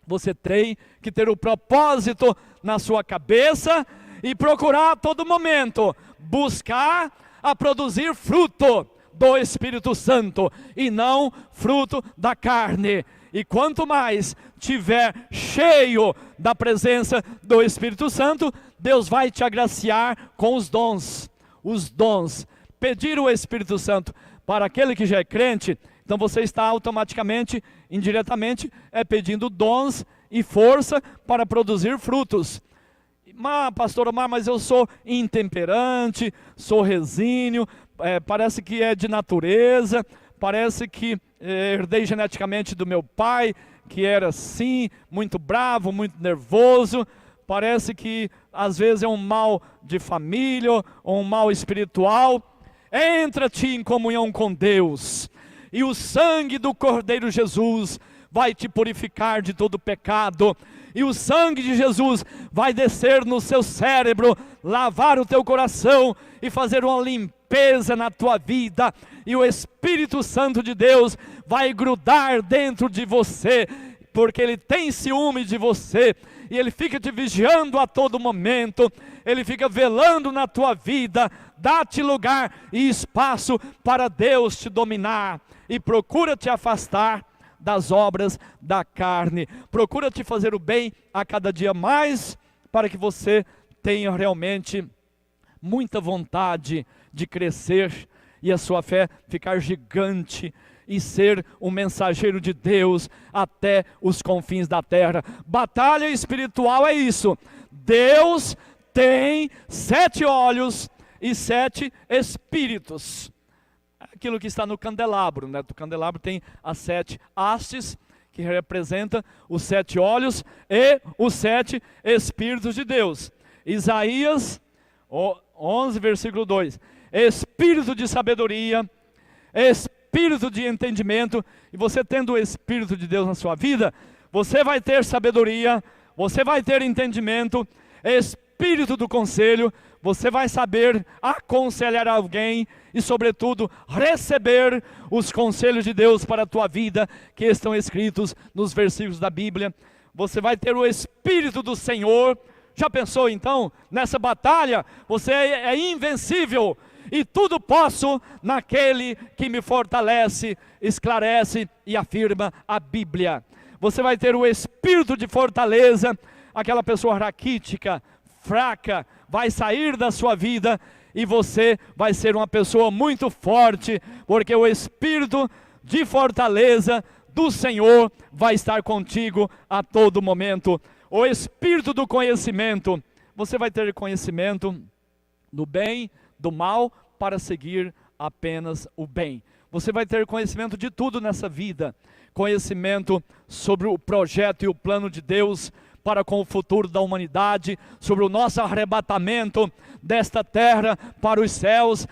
Você tem que ter o propósito na sua cabeça e procurar a todo momento buscar a produzir fruto do Espírito Santo e não fruto da carne. E quanto mais tiver cheio da presença do Espírito Santo, Deus vai te agraciar com os dons. Os dons. Pedir o Espírito Santo para aquele que já é crente, então você está automaticamente, indiretamente, pedindo dons e força para produzir frutos. Pastor Omar, mas eu sou intemperante, sou resígnio, parece que é de natureza, parece que herdei geneticamente do meu pai, que era assim, muito bravo, muito nervoso, parece que às vezes é um mal de família, ou um mal espiritual. Entra-te em comunhão com Deus, e o sangue do Cordeiro Jesus vai te purificar de todo pecado, e o sangue de Jesus vai descer no seu cérebro, lavar o teu coração e fazer uma limpeza na tua vida, e o Espírito Santo de Deus vai grudar dentro de você, porque Ele tem ciúme de você, e Ele fica te vigiando a todo momento, Ele fica velando na tua vida. Dá-te lugar e espaço para Deus te dominar, e procura te afastar das obras da carne, procura te fazer o bem a cada dia mais, para que você tenha realmente muita vontade de crescer, e a sua fé ficar gigante, e ser um mensageiro de Deus até os confins da terra. Batalha espiritual é isso. Deus tem 7 olhos e 7 espíritos. Aquilo que está no candelabro, né? Do candelabro tem as 7 hastes, que representa os 7 olhos e os 7 espíritos de Deus. Isaías 11, versículo 2. Espírito de sabedoria, espírito de entendimento. E você tendo o Espírito de Deus na sua vida, você vai ter sabedoria, você vai ter entendimento, espírito do conselho, você vai saber aconselhar alguém e, sobretudo, receber os conselhos de Deus para a tua vida, que estão escritos nos versículos da Bíblia. Você vai ter o Espírito do Senhor. Já pensou então, nessa batalha, você é invencível, e tudo posso naquele que me fortalece, esclarece e afirma a Bíblia. Você vai ter o espírito de fortaleza, aquela pessoa raquítica, fraca, vai sair da sua vida, e você vai ser uma pessoa muito forte, porque o espírito de fortaleza do Senhor vai estar contigo a todo momento. O espírito do conhecimento, você vai ter conhecimento do bem, do mal, para seguir apenas o bem. Você vai ter conhecimento de tudo nessa vida, conhecimento sobre o projeto e o plano de Deus para com o futuro da humanidade, sobre o nosso arrebatamento desta terra para os céus.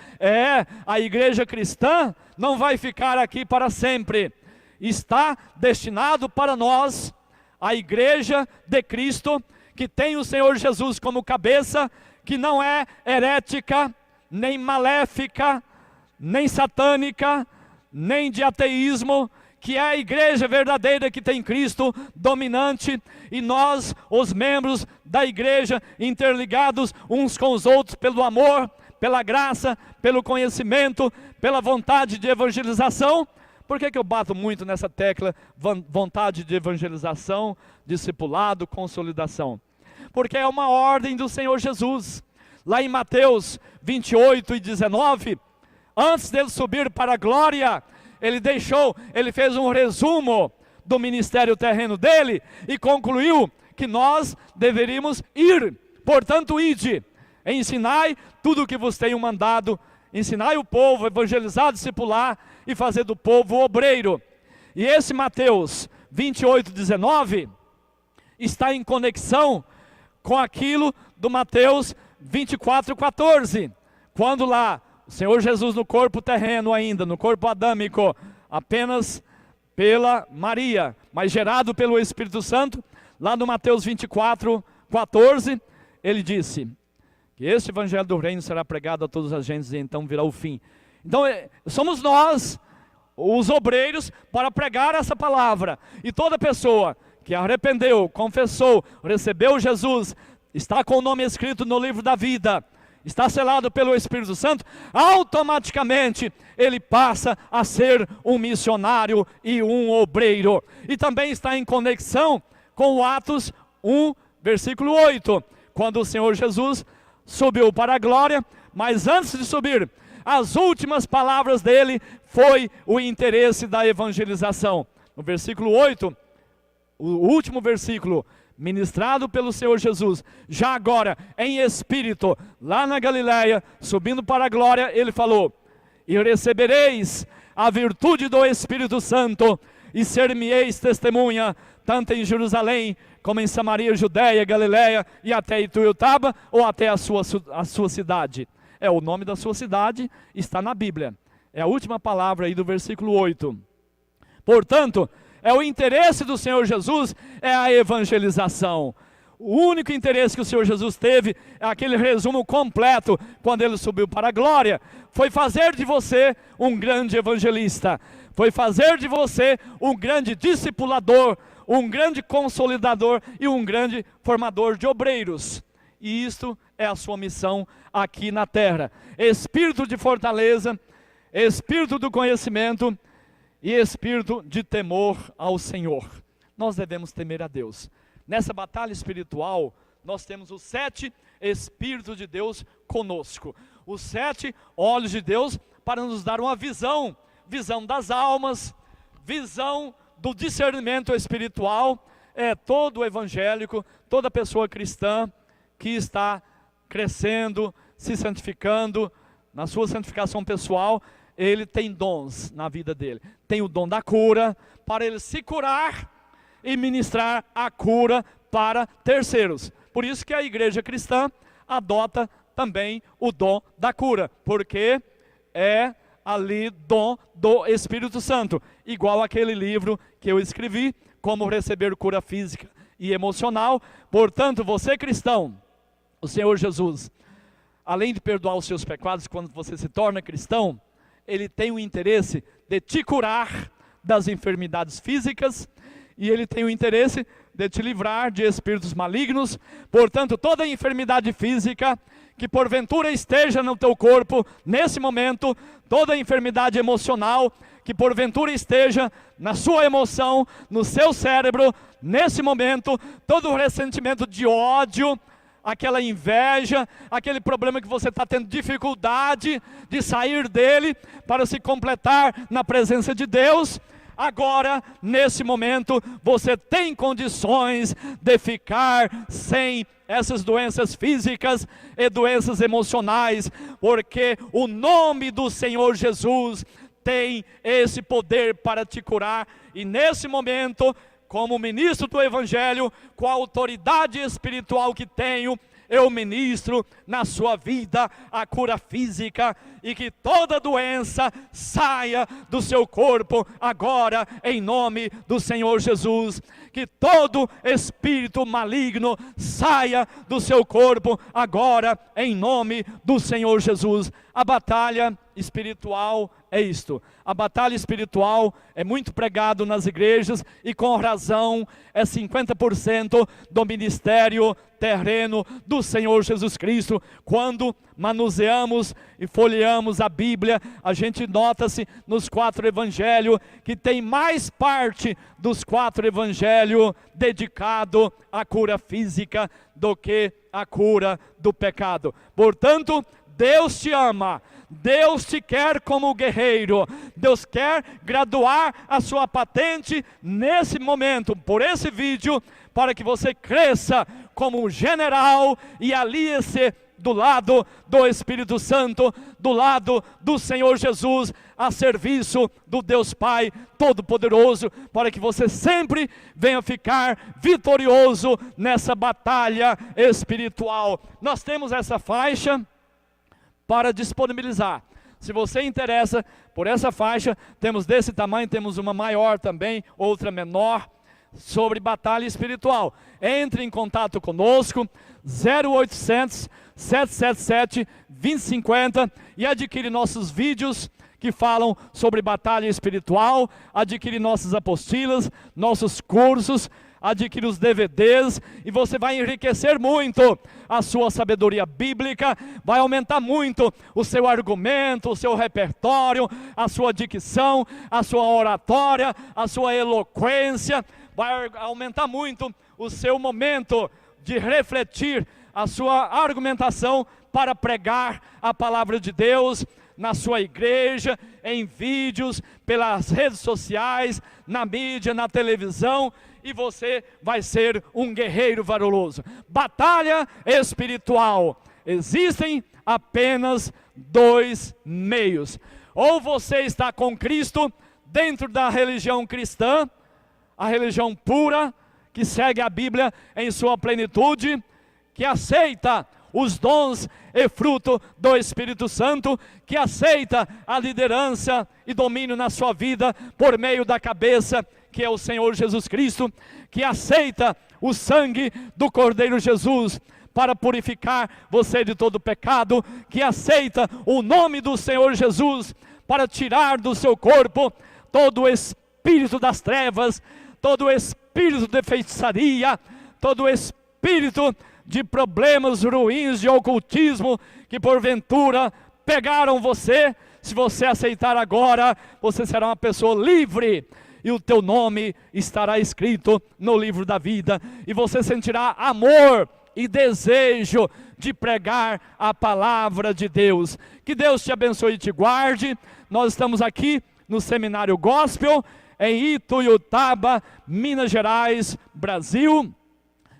A igreja cristã não vai ficar aqui para sempre, está destinado para nós, a igreja de Cristo, que tem o Senhor Jesus como cabeça, que não é herética, nem maléfica, nem satânica, nem de ateísmo, que é a igreja verdadeira que tem Cristo dominante, e nós, os membros da igreja, interligados uns com os outros pelo amor, pela graça, pelo conhecimento, pela vontade de evangelização. Por que eu bato muito nessa tecla vontade de evangelização, discipulado, consolidação? Porque é uma ordem do Senhor Jesus. Lá em Mateus 28 e 19, antes dele subir para a glória, ele fez um resumo do ministério terreno dele e concluiu que nós deveríamos ir. Portanto, ide, ensinai tudo o que vos tenho mandado, ensinai o povo, evangelizar, discipular e fazer do povo obreiro. E esse Mateus 28, 19 está em conexão com aquilo do Mateus 24, 14, quando lá o Senhor Jesus no corpo terreno ainda, no corpo adâmico, apenas pela Maria, mas gerado pelo Espírito Santo, lá no Mateus 24, 14, ele disse que este evangelho do reino será pregado a todas as gentes e então virá o fim. Então somos nós, os obreiros, para pregar essa palavra, e toda pessoa que arrependeu, confessou, recebeu Jesus, está com o nome escrito no livro da vida, está selado pelo Espírito Santo, automaticamente ele passa a ser um missionário e um obreiro. E também está em conexão com o Atos 1, versículo 8, quando o Senhor Jesus subiu para a glória, mas antes de subir, as últimas palavras dele foi o interesse da evangelização. No versículo 8, o último versículo, ministrado pelo Senhor Jesus, já agora em espírito, lá na Galileia, subindo para a glória, ele falou: e recebereis a virtude do Espírito Santo, e ser-me-eis testemunha, tanto em Jerusalém, como em Samaria, Judeia, Galileia, e até Ituiutaba, ou até a sua cidade. O nome da sua cidade está na Bíblia, é a última palavra aí do versículo 8. Portanto, o interesse do Senhor Jesus é a evangelização. O único interesse que o Senhor Jesus teve, é aquele resumo completo, quando ele subiu para a glória, foi fazer de você um grande evangelista, foi fazer de você um grande discipulador, um grande consolidador e um grande formador de obreiros. E isto é a sua missão aqui na terra. Espírito de fortaleza, espírito do conhecimento e espírito de temor ao Senhor. Nós devemos temer a Deus. Nessa batalha espiritual, nós temos os 7 Espíritos de Deus conosco. Os 7 olhos de Deus para nos dar uma visão. Visão das almas, visão do discernimento espiritual. Todo evangélico, toda pessoa cristã que está crescendo, se santificando, na sua santificação pessoal, ele tem dons na vida dele. Tem o dom da cura, para ele se curar e ministrar a cura para terceiros. Por isso que a igreja cristã adota também o dom da cura, porque é ali dom do Espírito Santo, igual aquele livro que eu escrevi, Como Receber Cura Física e Emocional. Portanto, você cristão, o Senhor Jesus, além de perdoar os seus pecados quando você se torna cristão, ele tem o interesse de te curar das enfermidades físicas, e ele tem o interesse de te livrar de espíritos malignos. Portanto, toda enfermidade física que porventura esteja no teu corpo nesse momento, toda enfermidade emocional que porventura esteja na sua emoção, no seu cérebro nesse momento, todo o ressentimento de ódio, aquela inveja, aquele problema que você está tendo dificuldade de sair dele para se completar na presença de Deus, agora, nesse momento, você tem condições de ficar sem essas doenças físicas e doenças emocionais, porque o nome do Senhor Jesus tem esse poder para te curar. E nesse momento, como ministro do Evangelho, com a autoridade espiritual que tenho, eu ministro na sua vida a cura física, e que toda doença saia do seu corpo agora, em nome do Senhor Jesus. Que todo espírito maligno saia do seu corpo agora, em nome do Senhor Jesus. A batalha espiritual é isto. A batalha espiritual é muito pregado nas igrejas e com razão é 50% do ministério terreno do Senhor Jesus Cristo. Quando manuseamos e folheamos a Bíblia, a gente nota-se nos 4 evangelhos que tem mais parte dos 4 evangelhos dedicado à cura física do que à cura do pecado. Portanto, Deus te ama, Deus te quer como guerreiro, Deus quer graduar a sua patente nesse momento, por esse vídeo, para que você cresça como um general e alie-se do lado do Espírito Santo, do lado do Senhor Jesus, a serviço do Deus Pai Todo-Poderoso, para que você sempre venha ficar vitorioso nessa batalha espiritual. Nós temos essa faixa para disponibilizar. Se você interessa por essa faixa, temos desse tamanho, temos uma maior também, outra menor, sobre batalha espiritual. Entre em contato conosco, 0800 777 2050 e adquire nossos vídeos que falam sobre batalha espiritual, adquire nossas apostilas, nossos cursos, adquire os DVDs e você vai enriquecer muito a sua sabedoria bíblica, vai aumentar muito o seu argumento, o seu repertório, a sua dicção, a sua oratória, a sua eloquência, vai aumentar muito o seu momento de refletir a sua argumentação para pregar a palavra de Deus na sua igreja, em vídeos, pelas redes sociais, na mídia, na televisão, e você vai ser um guerreiro valoroso. Batalha espiritual. Existem apenas 2 meios. Ou você está com Cristo dentro da religião cristã, a religião pura, que segue a Bíblia em sua plenitude, que aceita os dons e fruto do Espírito Santo, que aceita a liderança e domínio na sua vida por meio da cabeça, que é o Senhor Jesus Cristo, que aceita o sangue do Cordeiro Jesus para purificar você de todo pecado, que aceita o nome do Senhor Jesus para tirar do seu corpo todo o espírito das trevas, todo o espírito de feitiçaria, todo o espírito de problemas ruins de ocultismo que porventura pegaram você. Se você aceitar agora, você será uma pessoa livre e o teu nome estará escrito no livro da vida e você sentirá amor e desejo de pregar a palavra de Deus. Que Deus te abençoe e te guarde. Nós estamos aqui no Seminário Gospel em Ituiutaba, Minas Gerais, Brasil.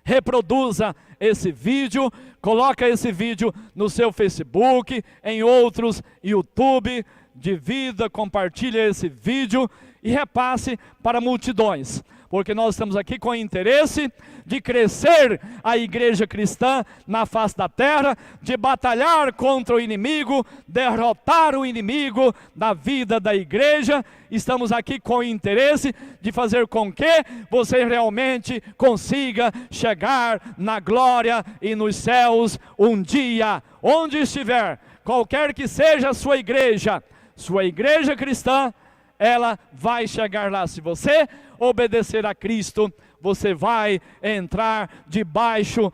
Reproduza esse vídeo, coloca esse vídeo no seu Facebook, em outros YouTube, divida, compartilha esse vídeo e repasse para multidões, porque nós estamos aqui com o interesse de crescer a igreja cristã na face da terra, de batalhar contra o inimigo, derrotar o inimigo da vida da igreja. Estamos aqui com o interesse de fazer com que você realmente consiga chegar na glória e nos céus um dia, onde estiver, qualquer que seja a sua igreja cristã, ela vai chegar lá. Se você obedecer a Cristo, você vai entrar debaixo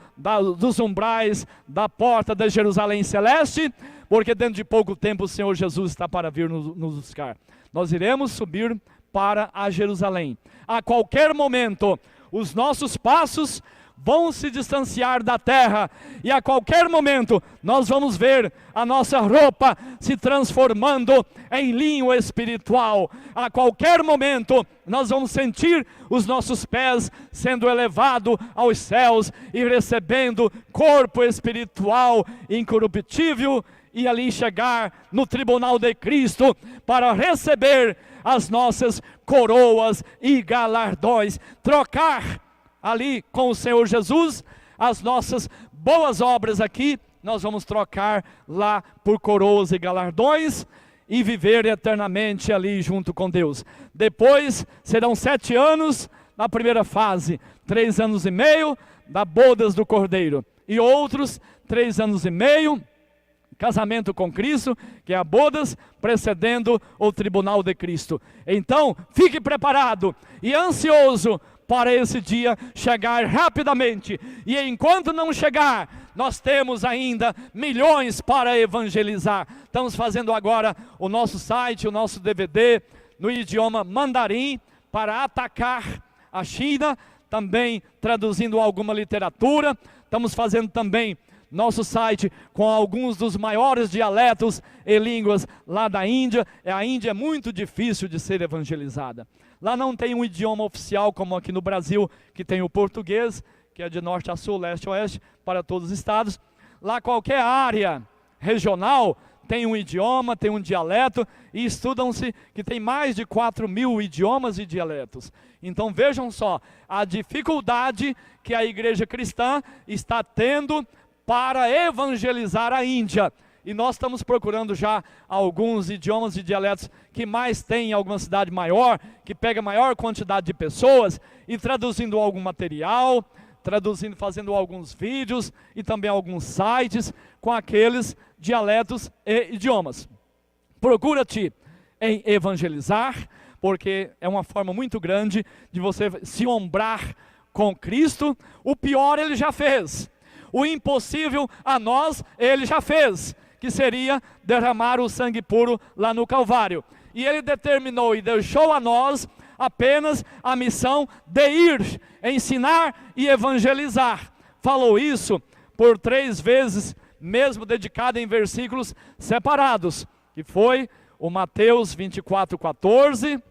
dos umbrais da porta da Jerusalém Celeste, porque dentro de pouco tempo o Senhor Jesus está para vir nos buscar. Nós iremos subir para a Jerusalém. A qualquer momento, os nossos passos vão se distanciar da terra, e a qualquer momento nós vamos ver a nossa roupa se transformando em linho espiritual. A qualquer momento nós vamos sentir os nossos pés sendo elevados aos céus e recebendo corpo espiritual incorruptível, e ali chegar no tribunal de Cristo para receber as nossas coroas e galardões, trocar ali com o Senhor Jesus as nossas boas obras aqui, nós vamos trocar lá por coroas e galardões e viver eternamente ali junto com Deus. Depois serão 7 anos na primeira fase, 3 anos e meio da bodas do Cordeiro, e outros 3 anos e meio casamento com Cristo, que é a bodas, precedendo o tribunal de Cristo. Então, fique preparado e ansioso para esse dia chegar rapidamente. E enquanto não chegar, nós temos ainda milhões para evangelizar. Estamos fazendo agora o nosso site, o nosso DVD, no idioma mandarim, para atacar a China, também traduzindo alguma literatura. Estamos fazendo também nosso site com alguns dos maiores dialetos e línguas lá da Índia. A Índia é muito difícil de ser evangelizada. Lá não tem um idioma oficial como aqui no Brasil, que tem o português, que é de norte a sul, leste a oeste, para todos os estados. Lá qualquer área regional tem um idioma, tem um dialeto, e estudam-se que tem mais de 4.000 idiomas e dialetos. Então vejam só, a dificuldade que a igreja cristã está tendo para evangelizar a Índia. E nós estamos procurando já alguns idiomas e dialetos que mais tem em alguma cidade maior, que pega maior quantidade de pessoas, e traduzindo algum material, fazendo alguns vídeos e também alguns sites com aqueles dialetos e idiomas. Procura-te em evangelizar, porque é uma forma muito grande de você se ombrar com Cristo. O pior ele já fez. O impossível a nós, ele já fez, que seria derramar o sangue puro lá no Calvário. E ele determinou e deixou a nós apenas a missão de ir, ensinar e evangelizar. Falou isso por 3 vezes, mesmo dedicado em versículos separados, que foi o Mateus 24:14,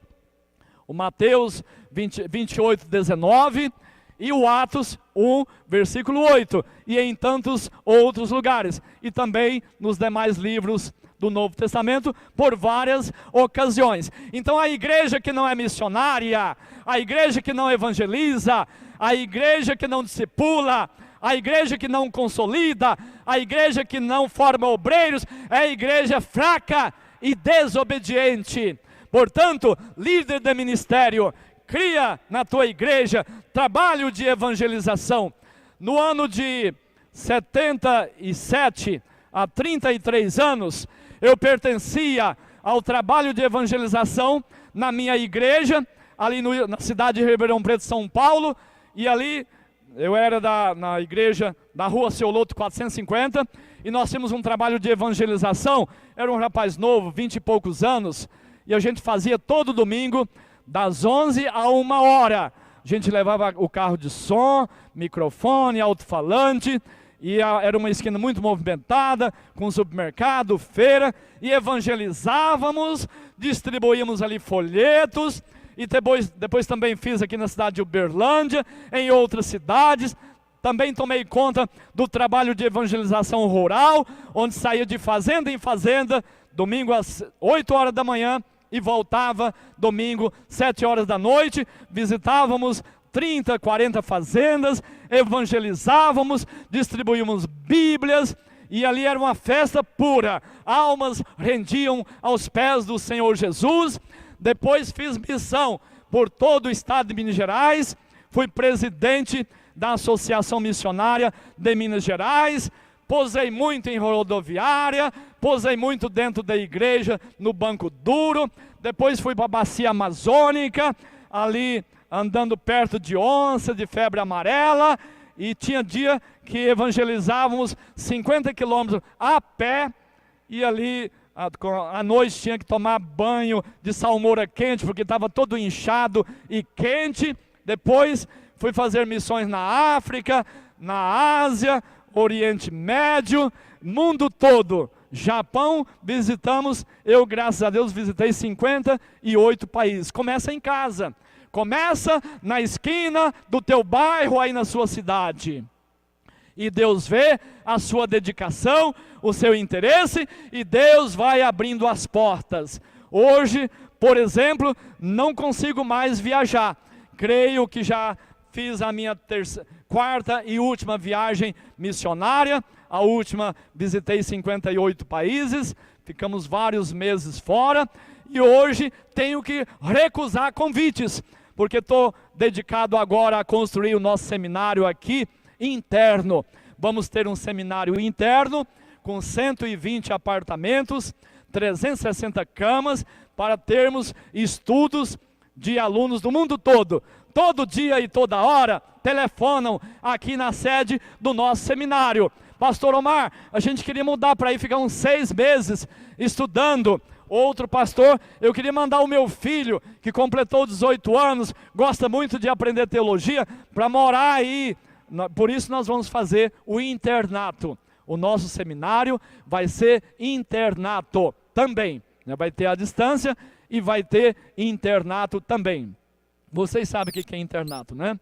o Mateus 28:19, e o Atos 1, versículo 8, e em tantos outros lugares, e também nos demais livros do Novo Testamento, por várias ocasiões. Então a igreja que não é missionária, a igreja que não evangeliza, a igreja que não discipula, a igreja que não consolida, a igreja que não forma obreiros, é a igreja fraca e desobediente. Portanto, líder de ministério, cria na tua igreja trabalho de evangelização. No ano de 77 a 33 anos, eu pertencia ao trabalho de evangelização na minha igreja, ali na cidade de Ribeirão Preto, São Paulo, e ali eu era na igreja da rua Seu Loto 450, e nós tínhamos um trabalho de evangelização. Era um rapaz novo, 20 e poucos anos, e a gente fazia todo domingo, das 11 a 1h. A gente levava o carro de som, microfone, alto-falante, e era uma esquina muito movimentada, com supermercado, feira, e evangelizávamos, distribuíamos ali folhetos, e depois também fiz aqui na cidade de Uberlândia, em outras cidades. Também tomei conta do trabalho de evangelização rural, onde saía de fazenda em fazenda, domingo às 8h da manhã, e voltava domingo, 7h da noite. Visitávamos 30, 40 fazendas, evangelizávamos, distribuímos bíblias, e ali era uma festa pura. Almas rendiam aos pés do Senhor Jesus. Depois fiz missão por todo o estado de Minas Gerais, fui presidente da Associação Missionária de Minas Gerais, posei muito em rodoviária, posei muito dentro da igreja, no banco duro. Depois fui para a bacia amazônica, ali andando perto de onça, de febre amarela, e tinha dia que evangelizávamos 50 quilômetros a pé, e ali à noite tinha que tomar banho de salmoura quente, porque estava todo inchado e quente. Depois fui fazer missões na África, na Ásia, Oriente Médio, mundo todo. Japão visitamos, eu graças a Deus visitei 58 países. Começa em casa, começa na esquina do teu bairro, aí na sua cidade. E Deus vê a sua dedicação, o seu interesse, e Deus vai abrindo as portas. Hoje, por exemplo, não consigo mais viajar. Creio que já fiz a minha quarta e última viagem missionária. A última visitei 58 países, ficamos vários meses fora, e hoje tenho que recusar convites, porque estou dedicado agora a construir o nosso seminário aqui interno. Vamos ter um seminário interno com 120 apartamentos, 360 camas, para termos estudos de alunos do mundo todo. Todo dia e toda hora telefonam aqui na sede do nosso seminário. Pastor Omar, a gente queria mudar para aí ficar uns 6 meses estudando. Outro pastor, eu queria mandar o meu filho, que completou 18 anos, gosta muito de aprender teologia, para morar aí. Por isso nós vamos fazer o internato. O nosso seminário vai ser internato também. Vai ter a distância e vai ter internato também. Vocês sabem o que é internato, né?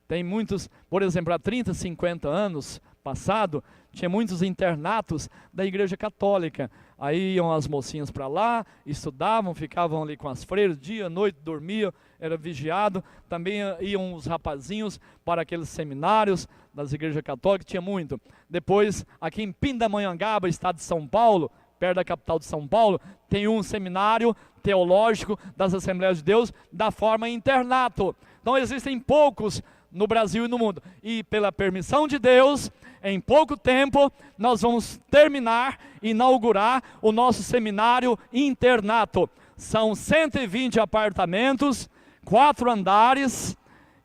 Tem muitos, por exemplo, há 30, 50 anos passado, tinha muitos internatos da Igreja Católica. Aí iam as mocinhas para lá, estudavam, ficavam ali com as freiras, dia, noite, dormiam, era vigiado. Também iam os rapazinhos para aqueles seminários das igrejas católicas, tinha muito. Depois, aqui em Pindamonhangaba, estado de São Paulo, perto da capital de São Paulo, tem um seminário teológico das Assembleias de Deus, da forma internato. Então existem poucos no Brasil e no mundo. E pela permissão de Deus, em pouco tempo, nós vamos terminar, inaugurar o nosso seminário internato. São 120 apartamentos, 4 andares,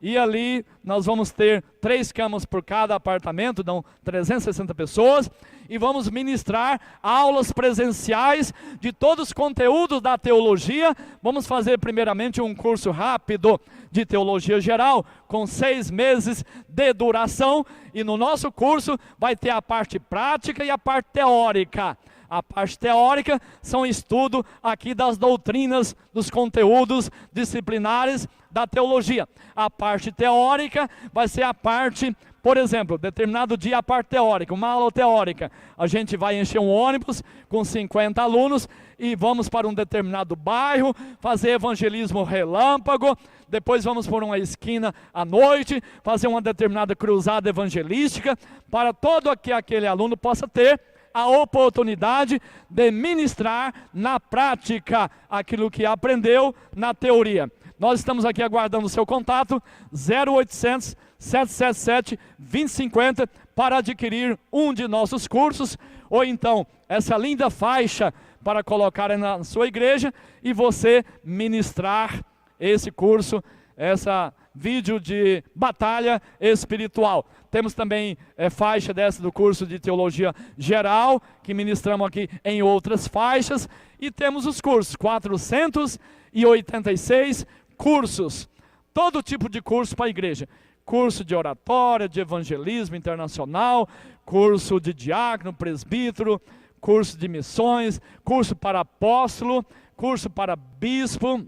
e ali nós vamos ter 3 camas por cada apartamento, dão 360 pessoas, e vamos ministrar aulas presenciais de todos os conteúdos da teologia. Vamos fazer primeiramente um curso rápido de teologia geral, com 6 meses de duração, e no nosso curso vai ter a parte prática e a parte teórica. A parte teórica são estudo aqui das doutrinas, dos conteúdos disciplinares da teologia. A parte teórica vai ser a parte, por exemplo, determinado dia a parte teórica, uma aula teórica. A gente vai encher um ônibus com 50 alunos e vamos para um determinado bairro, fazer evangelismo relâmpago. Depois vamos por uma esquina à noite, fazer uma determinada cruzada evangelística, para todo aquele aluno possa ter a oportunidade de ministrar na prática aquilo que aprendeu na teoria. Nós estamos aqui aguardando o seu contato, 0800 777 2050, para adquirir um de nossos cursos, ou então essa linda faixa para colocar na sua igreja e você ministrar esse curso, essa vídeo de batalha espiritual. Temos também faixa dessa do curso de teologia geral, que ministramos aqui em outras faixas, e temos os cursos, 486 cursos, todo tipo de curso para a igreja. Curso de oratória, de evangelismo internacional, curso de diácono, presbítero, curso de missões, curso para apóstolo, curso para bispo,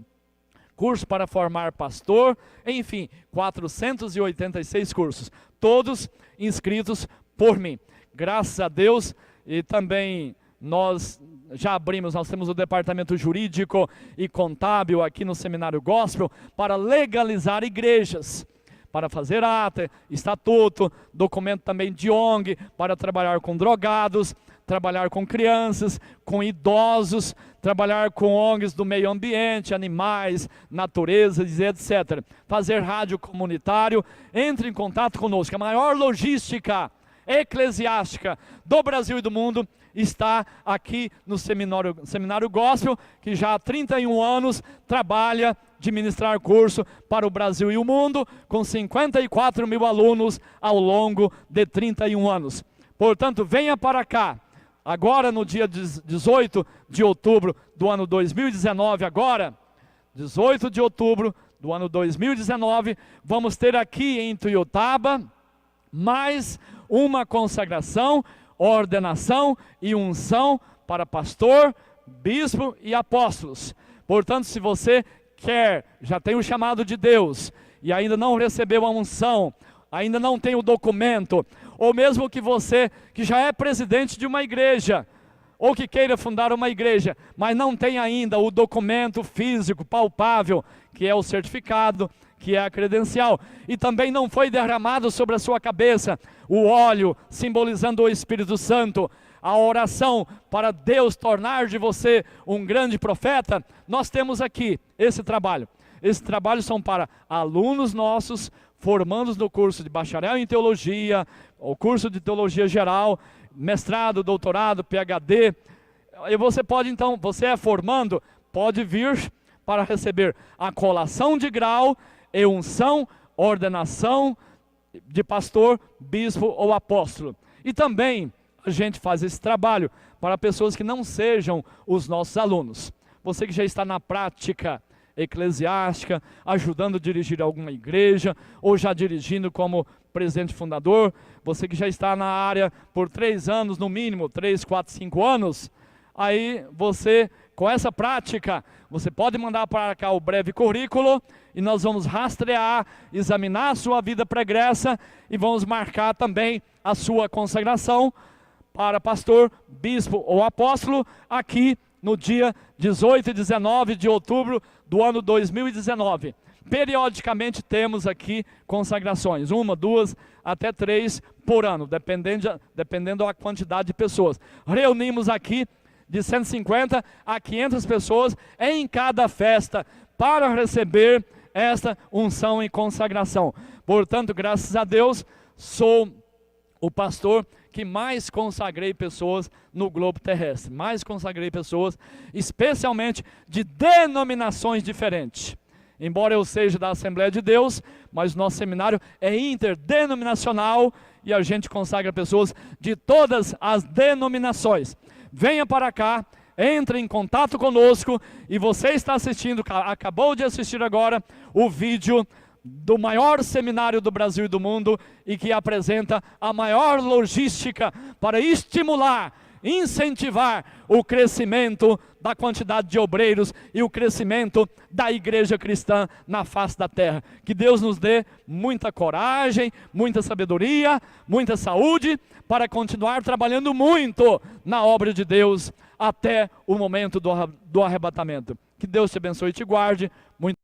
curso para formar pastor, enfim, 486 cursos, todos inscritos por mim. Graças a Deus, e também nós já abrimos, nós temos o departamento jurídico e contábil aqui no Seminário Gospel para legalizar igrejas, para fazer ata, estatuto, documento também de ONG, para trabalhar com drogados, trabalhar com crianças, com idosos, trabalhar com ONGs do meio ambiente, animais, natureza, etc. Fazer rádio comunitário. Entre em contato conosco. A maior logística eclesiástica do Brasil e do mundo está aqui no Seminário Gospel, que já há 31 anos trabalha de ministrar curso para o Brasil e o mundo, com 54 mil alunos ao longo de 31 anos. Portanto, venha para cá. Agora no dia 18 de outubro do ano 2019, 18 de outubro do ano 2019, vamos ter aqui em Tuiutaba mais uma consagração, ordenação e unção para pastor, bispo e apóstolos. Portanto, se você quer, já tem o chamado de Deus e ainda não recebeu a unção, ainda não tem o documento, ou mesmo que você, que já é presidente de uma igreja, ou que queira fundar uma igreja, mas não tem ainda o documento físico, palpável, que é o certificado, que é a credencial, e também não foi derramado sobre a sua cabeça o óleo, simbolizando o Espírito Santo, a oração para Deus tornar de você um grande profeta, nós temos aqui esse trabalho. Esse trabalho são para alunos nossos, formandos no curso de bacharel em teologia, o curso de teologia geral, mestrado, doutorado, PhD. E você pode então, você é formando, pode vir para receber a colação de grau e unção, ordenação de pastor, bispo ou apóstolo. E também a gente faz esse trabalho para pessoas que não sejam os nossos alunos. Você que já está na prática eclesiástica, ajudando a dirigir alguma igreja, ou já dirigindo como presidente fundador, você que já está na área por 3 anos, no mínimo, 3, 4, 5 anos, aí você, com essa prática, você pode mandar para cá o breve currículo, e nós vamos rastrear, examinar a sua vida pregressa, e vamos marcar também a sua consagração para pastor, bispo ou apóstolo, aqui no dia 18 e 19 de outubro do ano 2019. Periodicamente temos aqui consagrações, 1, 2, até 3 por ano, dependendo da quantidade de pessoas. Reunimos aqui de 150 a 500 pessoas em cada festa para receber esta unção e consagração. Portanto, graças a Deus, sou o pastor que mais consagrei pessoas no globo terrestre. Mais consagrei pessoas, especialmente de denominações diferentes. Embora eu seja da Assembleia de Deus, mas nosso seminário é interdenominacional e a gente consagra pessoas de todas as denominações. Venha para cá, entre em contato conosco, e você está assistindo, acabou de assistir agora o vídeo do maior seminário do Brasil e do mundo, e que apresenta a maior logística para estimular, incentivar o crescimento da quantidade de obreiros e o crescimento da igreja cristã na face da terra. Que Deus nos dê muita coragem, muita sabedoria, muita saúde, para continuar trabalhando muito na obra de Deus até o momento do arrebatamento. Que Deus te abençoe e te guarde. Muito